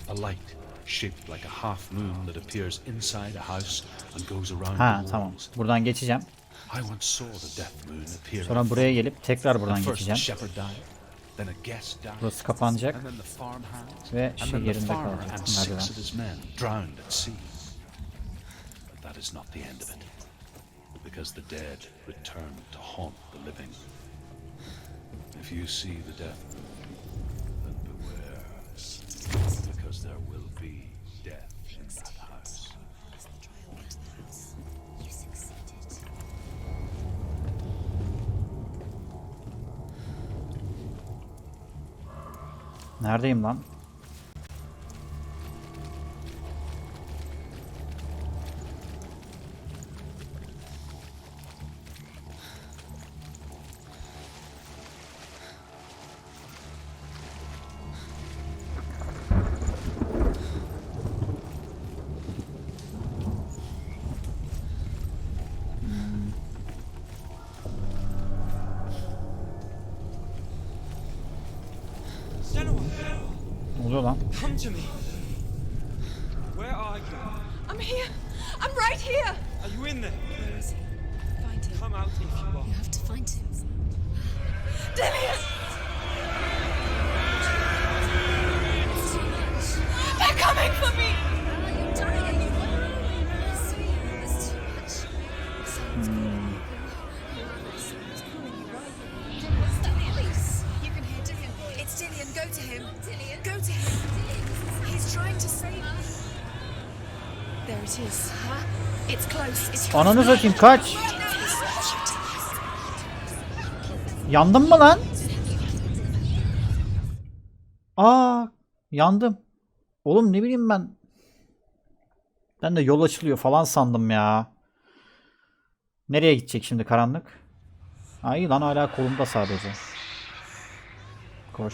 a light shaped like a half moon that appears inside a house and goes around
Ha,
the
tamam.
walls.
Buradan geçeceğim.
I once saw the death moon appear.
Sonra buraya gelip tekrar buradan
At first the
geçeceğim.
shepherd died, then a guest died,
Burası kapanacak
and then the farmhand,
ve
and
şey
then the
yerinde
farmer
kalacak
and 6
merdiven.
of his men drowned at sea. But that is not the end of it, because the dead return to haunt the living. If you see the death moon, then beware, because there will be death in that house.
You succeeded.
Neredeyim lan?
Senua,
Ne oluyor lan?
come to me. Where are you?
I'm here. I'm right here.
Are you in there?
Where is he? Find him.
Come out if you are.
You have to find him.
Dillian!
It's too much.
They're coming for me!
You're dying. It's too much. Someone's calling you. Someone's calling you right here. What's that voice? You can hear Dillian. It's Dillian. Go to him. Dillian. Go to him. He's trying to save you. There it is. It's close. It's close.
Ananı satayım, kaç! Yandım mı lan? Aa, yandım. Oğlum ne bileyim ben. Ben de yol açılıyor falan sandım ya. Nereye gidecek şimdi karanlık? Ay lan, hala kolumda sadece. Koş.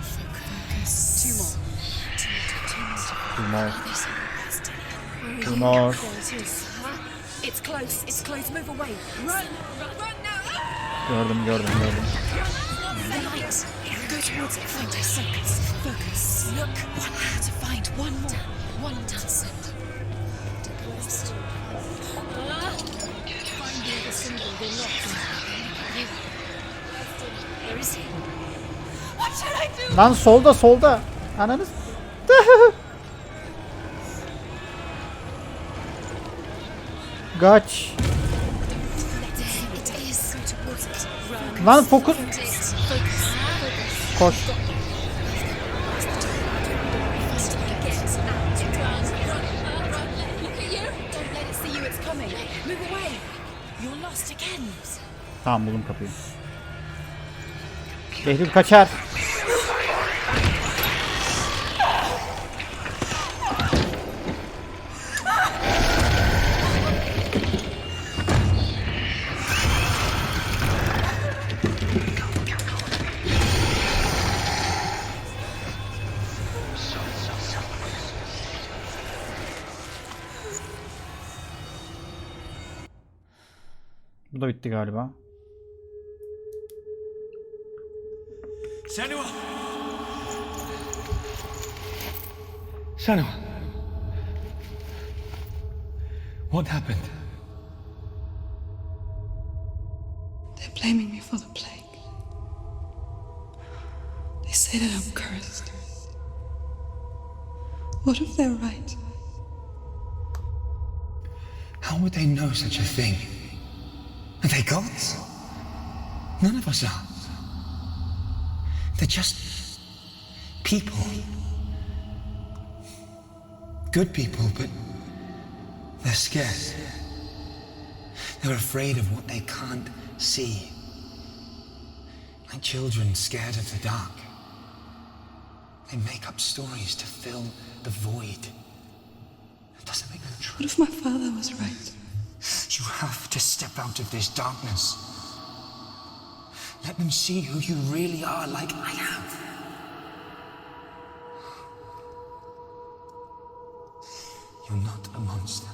Focus.
more.
This bastard. Where are
Two
you?
more.
There it is. Huh? It's close. It's close. Move away. Run. Run now.
Gördüm.
The light. Go towards it. Find it. Focus. Focus. Look. One. To find one more. One downsend. To west. Find the other symbol. They're locked. You. Where is he? What should I do?
Lan solda. Ananız. Kaç.
It is. Go towards it. Run.
Lan fokus.
Find it. Focus.
Koş. Tamam buldum kapıyı. Behlül kaçar. Bu da bitti galiba.
Senua! Senua! What happened?
They're blaming me for the plague. They say that I'm cursed. What if they're right?
How would they know such a thing? Are they gods? None of us are. They're just people. Good people, but they're scared. They're afraid of what they can't see. Like children scared of the dark. They make up stories to fill the void. It doesn't make them true.
What if my father was right?
You have to step out of this darkness. Let them see who you really are, like I have. You're not a monster.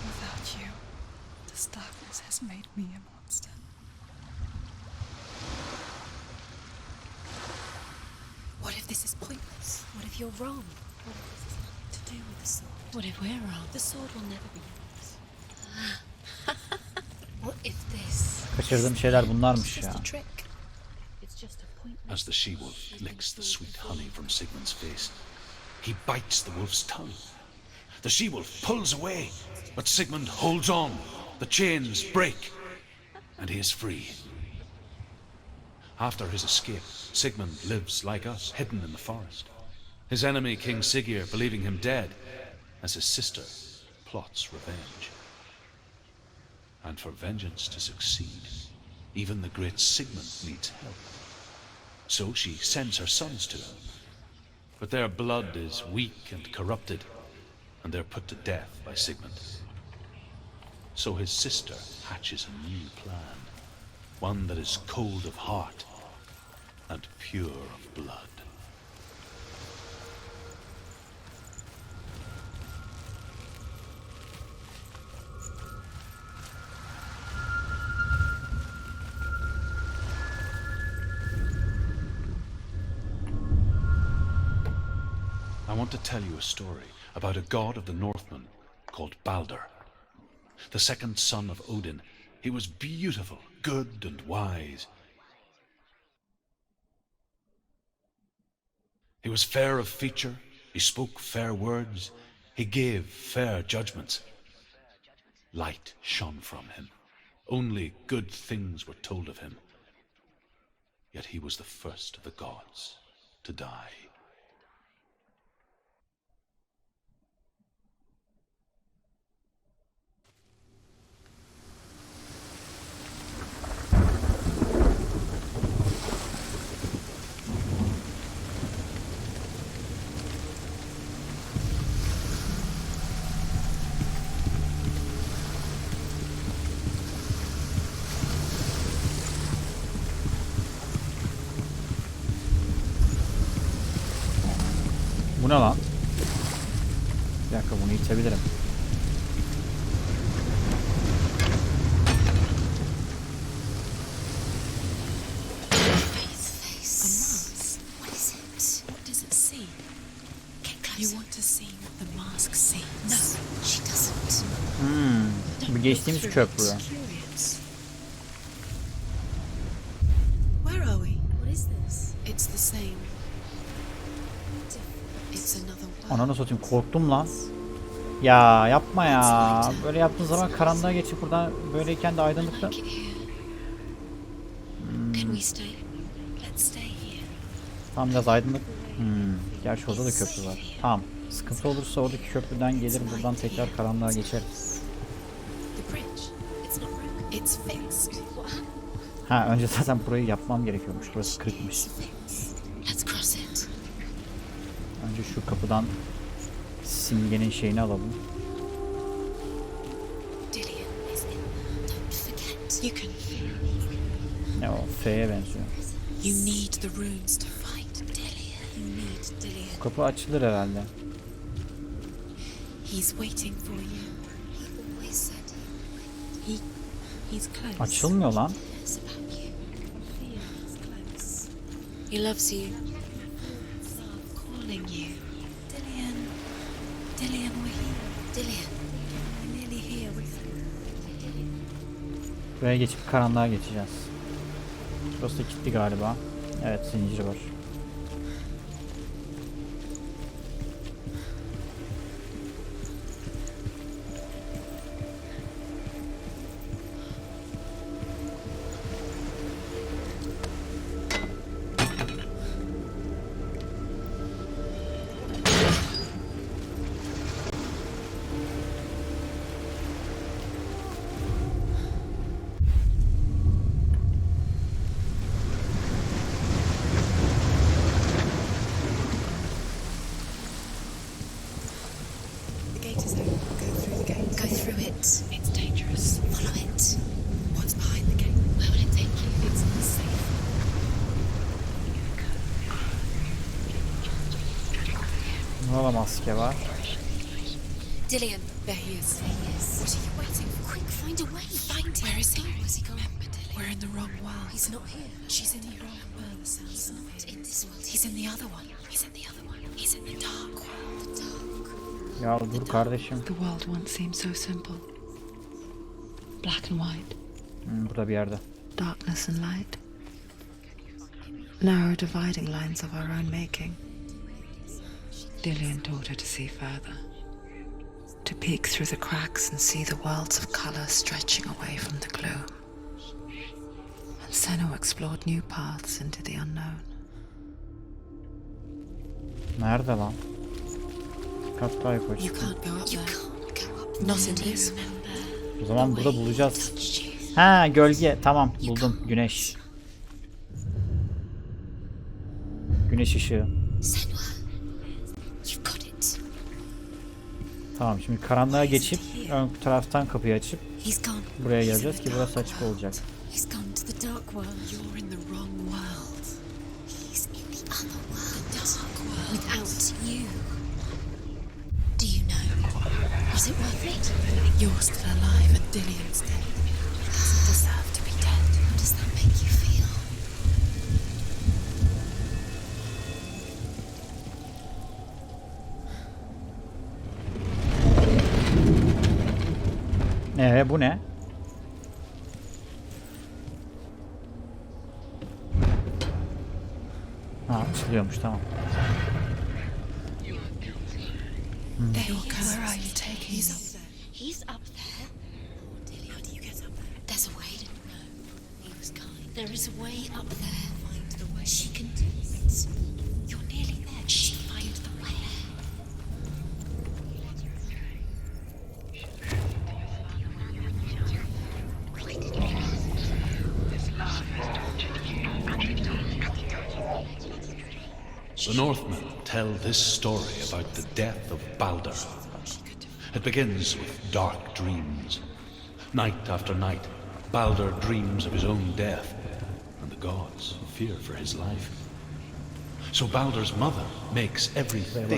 Without you, this darkness has made me a monster.
What if this is pointless? What if you're wrong? What if this is nothing to do with the sword? What if we're wrong? The sword will never be yours. What if this?
Kaçırdığım şeyler bunlarmış
It's
ya.
just a trick. It's just a pointless.
As the she-wolf licks the sweet honey from Sigmund's face, he bites the wolf's tongue. The she-wolf pulls away, but Sigmund holds on. The chains break, and he is free. After his escape, Sigmund lives like us, hidden in the forest. His enemy, King Siggeir, believing him dead, as his sister plots revenge. And for vengeance to succeed, even the great Sigmund needs help. So she sends her sons to him. But their blood is weak and corrupted, and they're put to death by Sigmund. So his sister hatches a new plan, one that is cold of heart and pure of blood. I want to tell you a story about a god of the Northmen called Balder. The second son of Odin. He was beautiful, good and wise. He was fair of feature, he spoke fair words, he gave fair judgments. Light shone from him. Only good things were told of him. Yet he was the first of the gods to die.
Bu ne lan? Bir dakika, bunu itebilirim.
What is it? What does it see? Get closer. You want to see what the mask sees. No, she doesn't.
Bu geçtiğimiz köprü.
Where are we? What is this? It's the same. It's another world.
Ananı satayım, korktum lan. Ya yapma ya. Böyle yaptığın zaman karanlığa geçip buradan böyleyken de aydınlıkta.
Can we stay? Let's stay here.
Tam biraz aydınlık. Gerçi orada da köprü var. Tamam. Sıkıntı olursa oradaki köprüden gelir, buradan tekrar karanlığa geçeriz.
The bridge. It's not broken. It's fixed. What happened?
Ha, önce zaten burayı yapmam gerekiyormuş. Burası kırıkmış.
Let's cross it.
Önce şu kapıdan simgenin şeyini alalım.
Dillian is in there. Don't forget. You can.
Ne o? F'ye benziyor.
You need the runes to fight Dillian. You need Dillian.
Bu kapı açılır herhalde.
He's waiting for you. He always said he's close.
Açılmıyor lan.
It's about you. Feels close. He loves you. Calling you. Dillian. Dillian, we're here. Dillian. We're nearly here with you.
Buraya geçip karanlığa geçeceğiz. Burası da kilitli galiba. Evet, zincir var.
The gate is open. Go through the gate. Go through it. It's dangerous. Follow it. What's behind the gate? Where will it take you? It's unsafe.
Burada maske var.
Dillian. There he is. There he is. What are you waiting for? Quick, find a way. Find him. Where is he? Where's he gone? Remember, Dillian. We're in the wrong world. He's not here. She's in the wrong world. He's not in this world. He's in the other one. He's in the other one. He's in the dark world. The dark.
Ya dur kardeşim.
The world once seemed so simple. Black and white,
Burada bir yerde.
darkness and light. Narrow dividing lines of our own making. Dillian taught her to see further. To peek through the cracks and see the worlds of colour stretching away from the gloom. And Senua explored new paths into the unknown.
Nerede lan? Kat daha yukarı
You
çıktı.
can't go up there. You can't go up. Not in this.
O zaman burada bulacağız. Ha, gölge. Tamam, buldum. Güneş. Güneş ışığı.
Senua. You've got it.
Tamam, şimdi karanlığa geçip ön taraftan kapıyı açıp
He's gone.
buraya geleceğiz ki burası açık olacak.
He's gone to the dark world. You're in the wrong world. He's in the other world. The dark world. Without you. Do you know? Was it worth it? You're still alive and Dillian's dead. He doesn't deserve to be dead. How does that make you feel?
Bu ne? Ha, açılıyormuş, tamam.
There you go. Where are you taking? He's up there. He's up there. Oh, Dillian, how do you get up there? There's a way. No, he was kind. There is a way up there. Find the way. She can do it. You're nearly there. She find the way.
The Northmen tell this story about the death of Balder. It begins with dark dreams. Night after night, Balder dreams of his own death, and the gods fear for his life. So Baldur's mother makes everything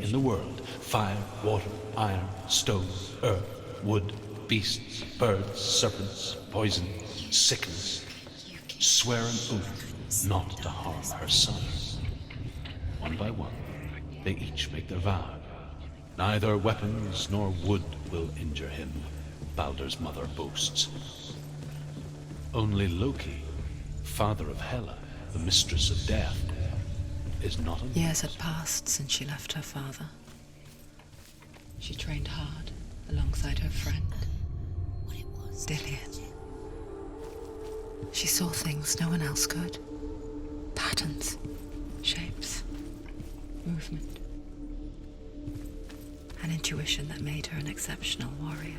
in the world: fire, water, iron, stone, earth, wood, beasts, birds, serpents, poison, sickness. Swear an oath not to harm her son. One by one, they each make their vow. Neither weapons nor wood will injure him, Baldur's mother boasts. Only Loki, father of Hela, the mistress of death, is not a...
Years had passed since she left her father. She trained hard alongside her friend, Dillian. She saw things no one else could. Patterns, shapes, movement. An intuition that made her an exceptional warrior.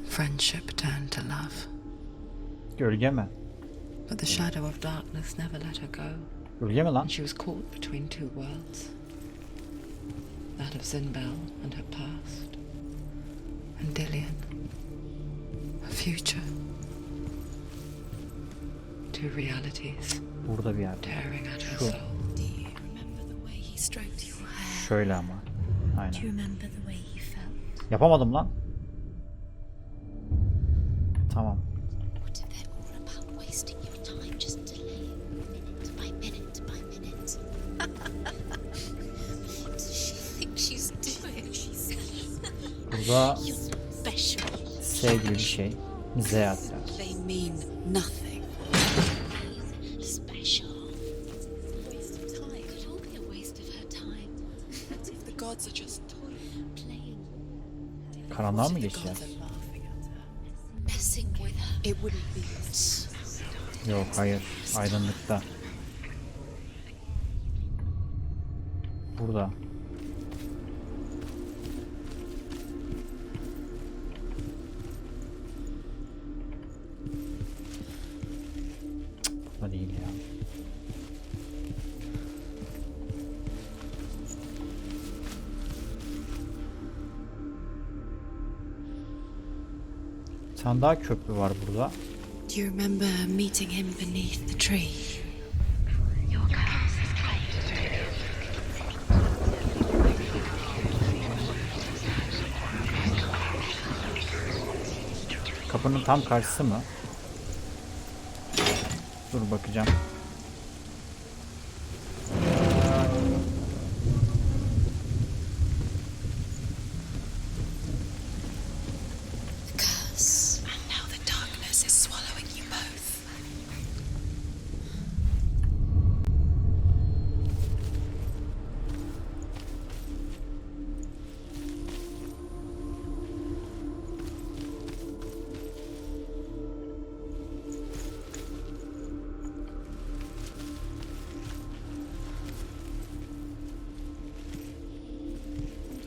Friendship turned to love.
Gölge mi?
But the shadow of darkness never let her go.
Gölge mi lan?
And she was caught between two worlds. That of Zinbel and her past. And Dillian. Her future. Two realities.
Burada bir yerde.
Tearing at her
Şu.
soul.
Do you remember the way he stroked your hair?
Şöyle ama.
Do you
Aynen.
remember the way he felt?
Yapamadım lan. Tamam.
What if they're all about wasting your time just delaying minute by minute by minute? What does she think she's doing?
Burada
You're special.
S gibi bir şey. Z hatta.
They mean nothing. Special. Waste of time. It could all be a waste of her time. What if the gods are just toying, playing?
Karanlığa mı
The
geçeceğiz?
gods are laughing at her, messing with her. It wouldn't be us.
Yok hayır. Aydınlıkta. Burada. Cık, burada değil ya. Bir tane daha köprü var burada.
Do you remember meeting him beneath the tree?
Kapının tam karşısı mı? Dur bakacağım.
The curse. And now the darkness is swallowing you both.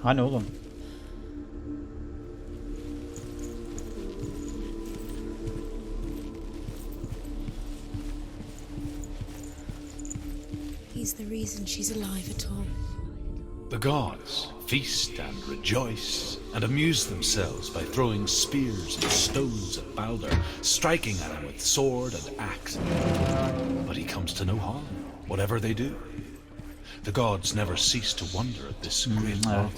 Hani oğlum?
He's the reason she's alive at all.
The gods feast and rejoice and amuse themselves by throwing spears and stones at Baldur, striking at him with sword and axe. But he comes to no harm, whatever they do. The gods never cease to wonder at this great marvel.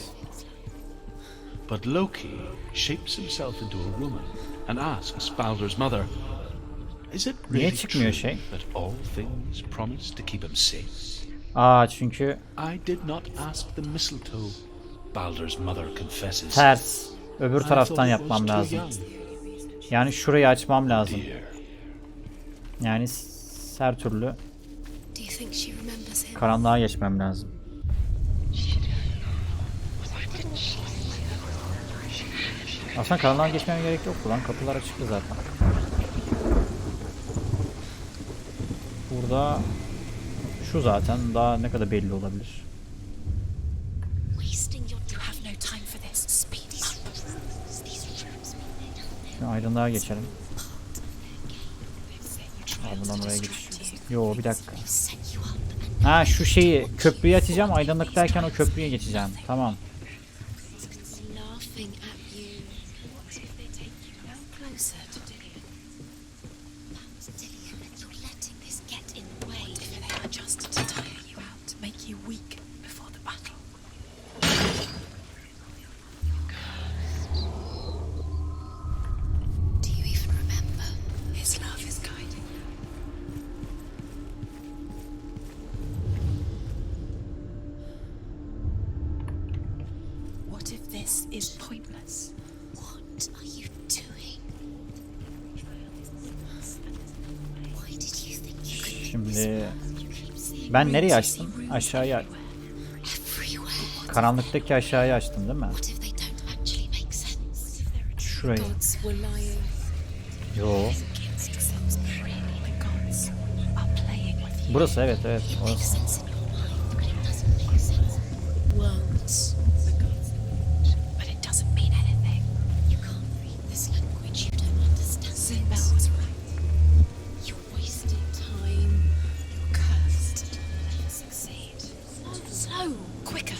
But Loki shapes himself into a woman and asks Baldur's mother, "Is it
Niye
really
çıkmıyor
true
şey?
that all things promise to keep him safe?"
Aa çünkü
I did not ask the mistletoe, Baldur's mother confesses.
ters. Öbür
I
taraftan
thought it
yapmam
was too
lazım.
young.
Yani şurayı açmam lazım.
Dear.
Yani her türlü
Do you think she remembers him?
karanlığa geçmem lazım. Aslında karanlığa geçmem gerek yok lan. Kapılar açıktı zaten. Burada şu zaten daha ne kadar belli olabilir.
Wasting your You have no time for this. Speed up.
Şimdi aydınlığa geçelim. Ardından oraya geç. Yo bir dakika.
Set you up and
Ha şu şeyi köprüye atacağım. Aydınlıktayken o köprüye geçeceğim. Tamam.
laughing at you. What if they take you no closer to Dillian? That's Dillian, and you're letting this get in the way. This is pointless. What are you doing? Why did you think you could make
Şimdi
this
ben nereye açtım? Aşağıya.
everywhere?
Karanlıktaki aşağıya açtım değil mi?
What if they don't actually make sense?
Şurayı.
Gods were lying.
Yo.
Except really the gods are playing with you.
Burası evet evet.
It makes
Orası.
sense in your mind, but it doesn't make sense. Words. But it doesn't mean anything. You can't read this language, you don't understand. Sinbad was right. You wasted time. You're cursed. You'll never succeed. Slow, quicker.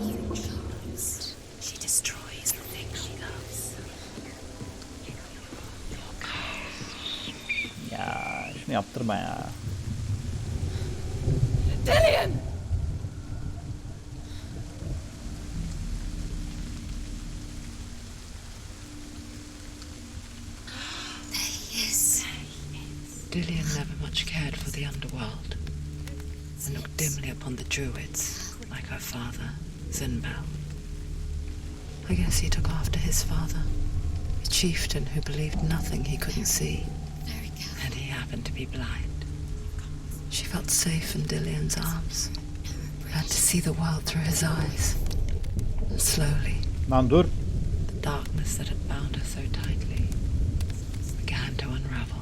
You trust. She destroys the thing she loves.
Ya şunu yaptırma ya.
Dillian! There he is.
Dillian never much cared for the underworld and looked dimly upon the druids, like her father, Sinbad. I guess he took after his father, a chieftain who believed nothing he couldn't see,
Very careful.
and he happened to be blind. She felt safe in Dillian's arms, had to see the world through his eyes, and slowly,
Lan dur.
the darkness that had bound her so tightly began to unravel.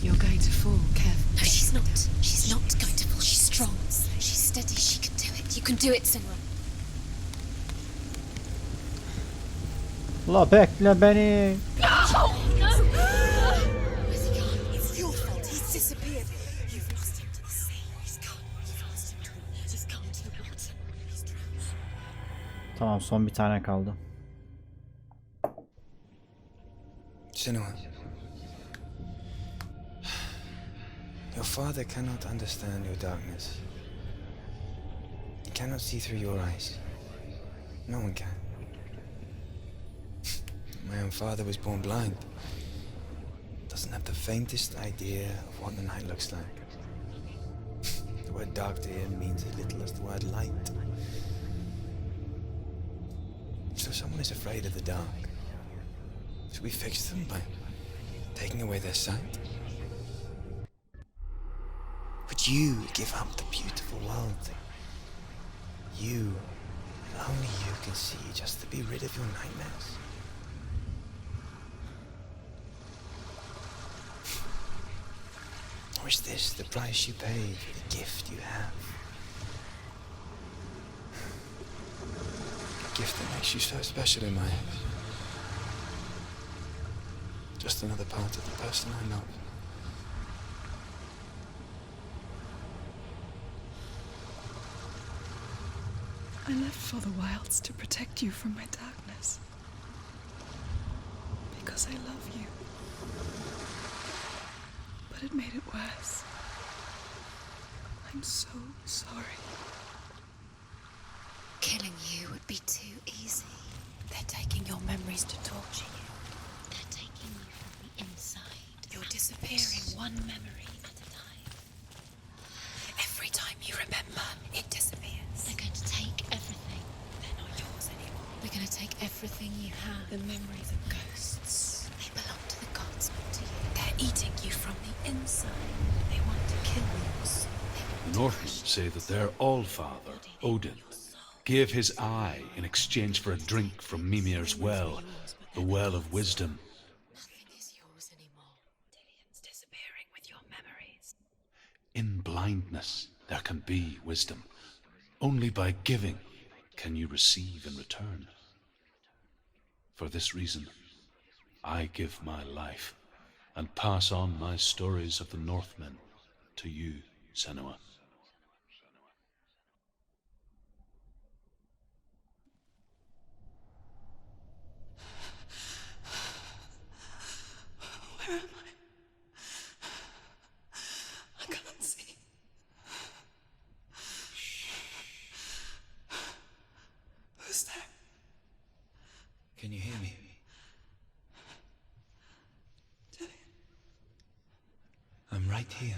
You're going to fall, careful.
No, she's not. She's not going to fall. She's strong. She's steady. She can do it. You can do it, Senua.
La bekle beni.
No! Where's he gone? It's your fault. He's disappeared. You've lost him to the sea. He's gone. You've lost him to it. He's gone to the water. He's drowned.
Tamam son bir tane kaldı.
Senua, your father cannot understand your darkness. He cannot see through your eyes. No one can. My own father was born blind. Doesn't have the faintest idea of what the night looks like. The word dark to him means as little as the word light. So someone is afraid of the dark. Should we fix them by taking away their sight? Would you give up the beautiful world? You, and only you can see, just to be rid of your nightmares? Or is this the price you pay for the gift you have? A gift that makes you so special in my eyes. Just another part of the person I love.
I left for the wilds to protect you from my darkness. Because I love you. But it made it worse. I'm so sorry.
Killing you would be too easy. They're taking your memories to torture you. They're taking you from the inside. You're disappearing one memory at a time. Every time you remember, it disappears. They're going to take everything. They're not yours anymore. They're going to take everything you have. The memories of ghosts. They belong to the gods, not to you. They're eating you from the inside. They want to kill you. So
The Northmen say that their Allfather, Odin, gave his eye in exchange for a drink from Mimir's well, the well of wisdom.
nothing is yours anymore.
Dillian's disappearing with your memories.
In blindness there can be wisdom. Only by giving can you receive in return. For this reason, I give my life and pass on my stories of the Northmen to you, Senua.
Where am I? I can't see. Who's there?
Can you hear me?
Dillian.
I'm right here.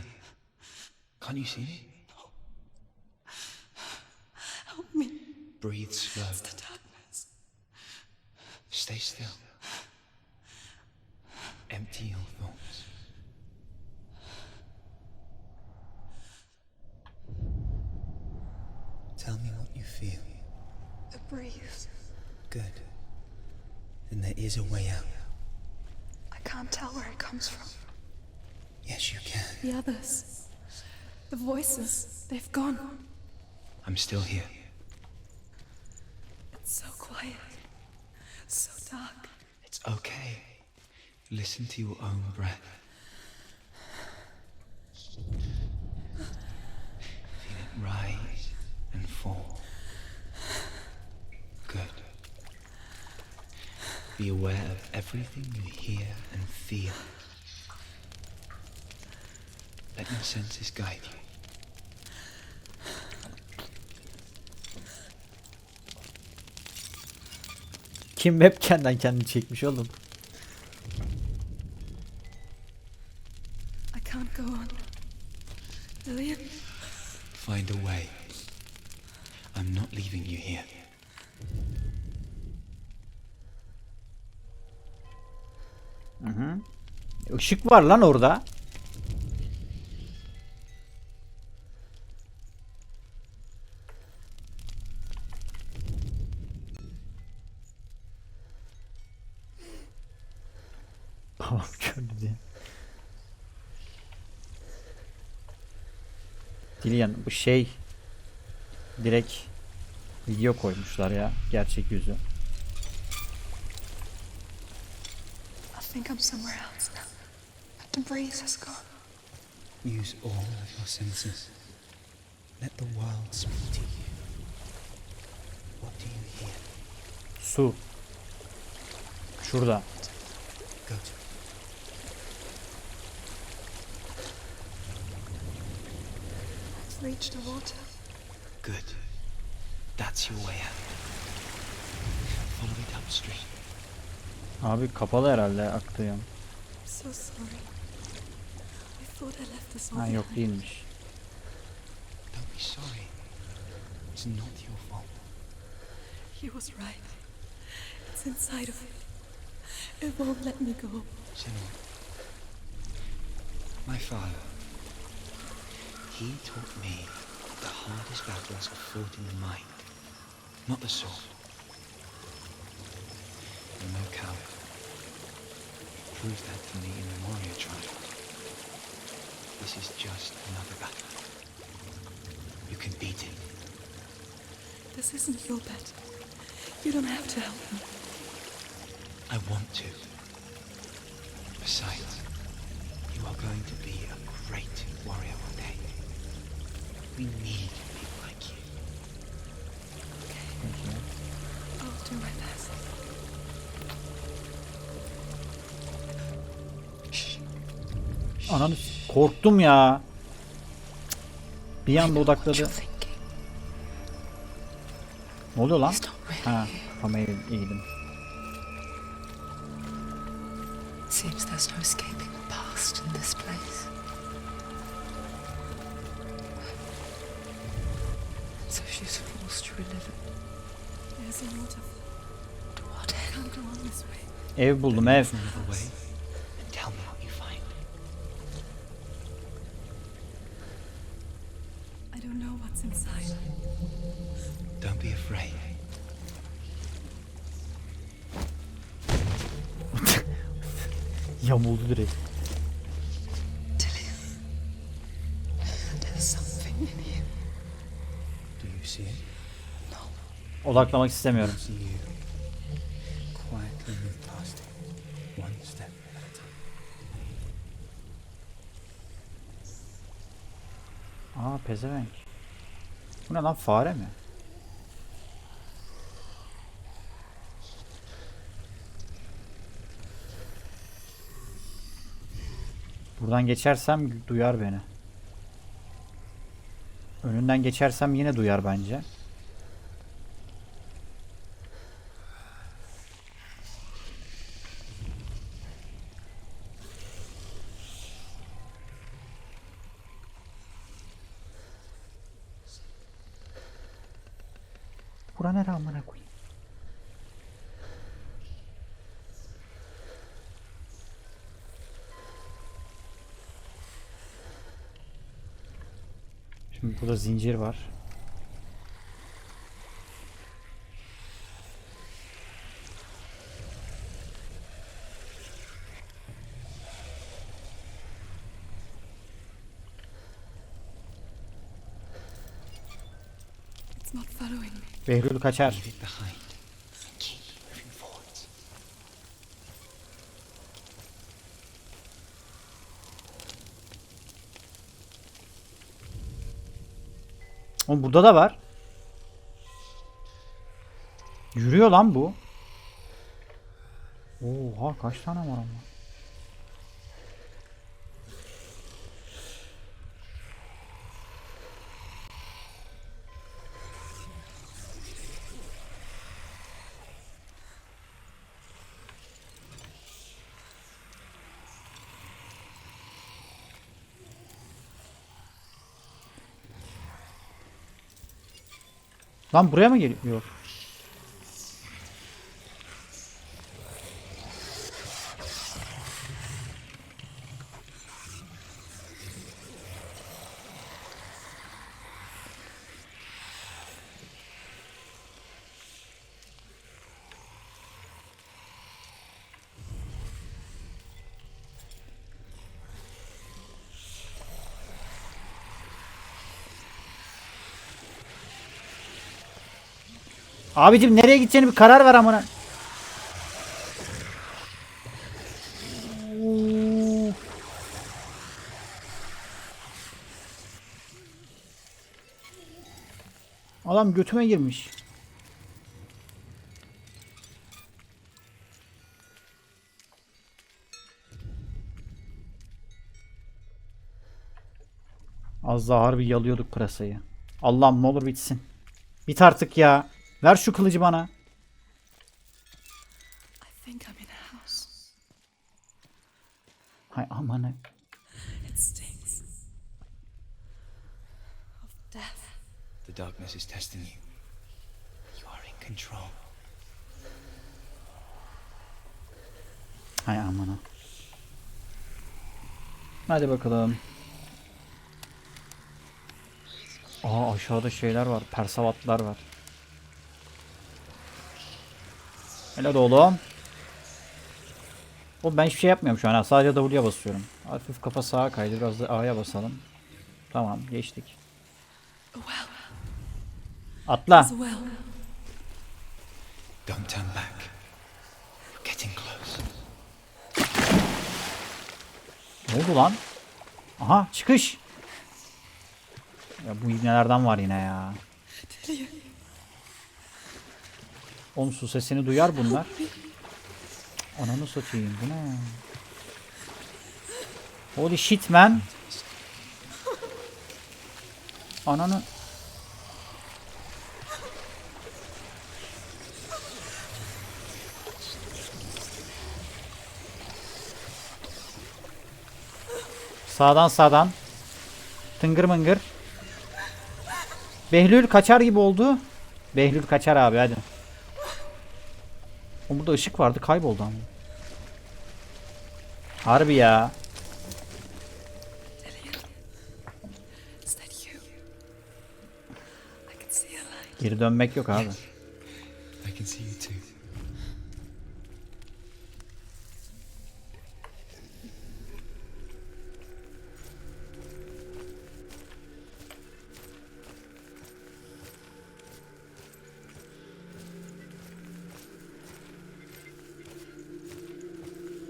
Can't you see me?
Help me.
Breathe slow.
It's the darkness.
Stay still. Empty your thoughts. Tell me what you feel.
A breeze.
Good. Then there is a way out.
I can't tell where it comes from.
Yes, you can.
The others. The voices. They've gone.
I'm still here.
It's so quiet. So dark.
It's okay. Listen to your own breath. Feel it rise and fall. Good. Be aware of everything you hear and feel. Let your senses guide you.
Kim webcam'den kendini çekmiş oğlum?
I can't go on. Lillian?
Find a way. I'm not leaving you here.
Işık var lan orada. Tamam gördü diye. Dilyan bu şey direkt video koymuşlar ya, gerçek yüzü.
I think I'm somewhere else now. The breeze has gone.
Use all of your senses. Let the world speak to you. What do you hear?
Su. Şurada.
Go to
It's reached the water.
Good. That's your way out. Follow it upstream.
Abi kapalı herhalde aktı yan.
I'm so sorry. I thought I left this all
Ha yok
behind.
değilmiş.
Don't be sorry. It's not your fault.
He was right. It's inside of me. It won't let me go.
Senua. My father. He taught me the hardest battles are fought in the mind, not the sword. You're no coward. Proved that to me in the warrior trial. This is just another battle. You can beat it.
This isn't your battle. You don't have to help me.
I want to. Besides, you are going to be a great warrior one day. We need people like you.
I'll do my best.
Ananı korktum ya. Bir anda
What
odakladı.
you're thinking.
Ne oluyor lan?
He's not ready.
Ha, kamerayı eğdim.
Seems there's no escaping the past in this place. So she's forced to relive it.
There's a waterfall.
To what
I
end?
can't go on this way.
Ev buldum ev.
Another way, and tell me what you find.
I don't know what's inside.
Don't be afraid.
Yamuldu direkt.
There's something in here.
Do you see it?
Odaklamak istemiyorum.
See you. Quietly move past it, one step at a time.
Aa pezevenk. Bu ne lan, fare mi? Buradan geçersem duyar beni. Önünden geçersem yine duyar bence. Bura nere amına koyayım? Şimdi burada zincir var.
It's not following me.
Behlül kaçar.
Leave it behind. Keep moving forward.
Oğlum burada da var. Yürüyor lan bu. Oha kaç tane var ama. Lan buraya mı geliyor? Abicim nereye gideceğini bir karar ver amına. Adam götüme girmiş. Az daha harbi yalıyorduk pırasayı. Allah'ım ne olur bitsin. Bit artık ya. Ver şu kılıcı bana.
I think I'm in a house.
Hay amanı.
It stinks. Of death.
The darkness is testing you. You are in control.
Hay amanı. Hadi bakalım. Aa aşağıda şeyler var. Persavatlar var. Helal oğlum. Oğlum ben hiçbir şey yapmıyorum şu an. Sadece W'ya basıyorum. Hafif kafa sağa kaydı. Biraz da A'ya basalım. Tamam geçtik.
A well.
Atla.
There's a well.
Don't turn back. We're getting close.
Ne oldu lan? Aha çıkış. Ya bu ibnelerden var yine ya. Oğlum su sesini duyar bunlar. Ananı satayım bu ne? Holy shit man. Ananı. Sağdan sağdan. Tıngır mıngır. Behlül kaçar gibi oldu. Behlül kaçar abi hadi. O burada ışık vardı kayboldu ama. Harbi ya.
Is that you? I can see a light.
Geri dönmek yok abi.
I can see you too.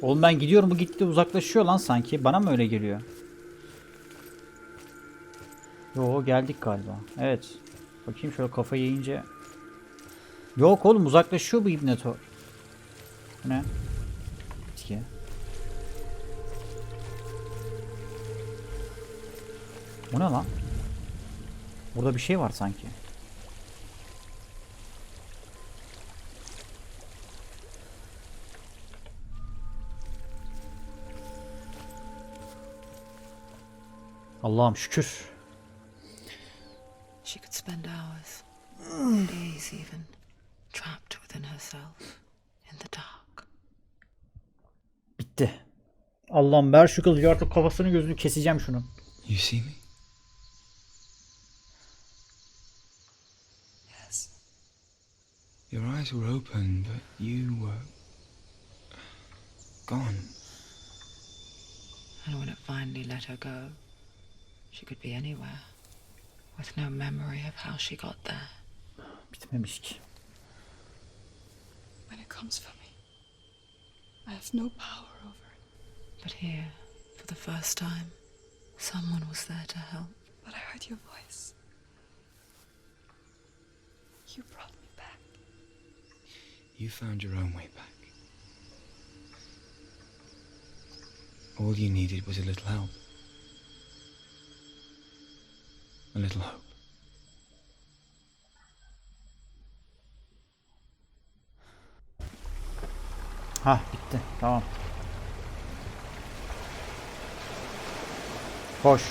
Oğlum ben gidiyorum bu gitti uzaklaşıyor lan sanki. Bana mı öyle geliyor? Yo geldik galiba. Evet. Bakayım şöyle kafayı yiyince. Yok oğlum uzaklaşıyor bu ibneto. Bu ne? Bitki. Bu ne lan? Burada bir şey var sanki. Allah'ım şükür.
She could spend hours days even, trapped within herself in the dark.
Bitti. Allah'ım ver şu kılıcı, artık kafasını gözünü keseceğim şunun.
You see me?
Yes.
Your eyes were open, but you were gone.
And when it finally let her go, she could be anywhere, with no memory of how she got there.
Bitmemiş ki.
When it comes for me, I have no power over it.
But here, for the first time, someone was there to help.
But I heard your voice. You brought me back.
You found your own way back. All you needed was a little help. A little hope.
Hah, bitti. Tamam. Koş.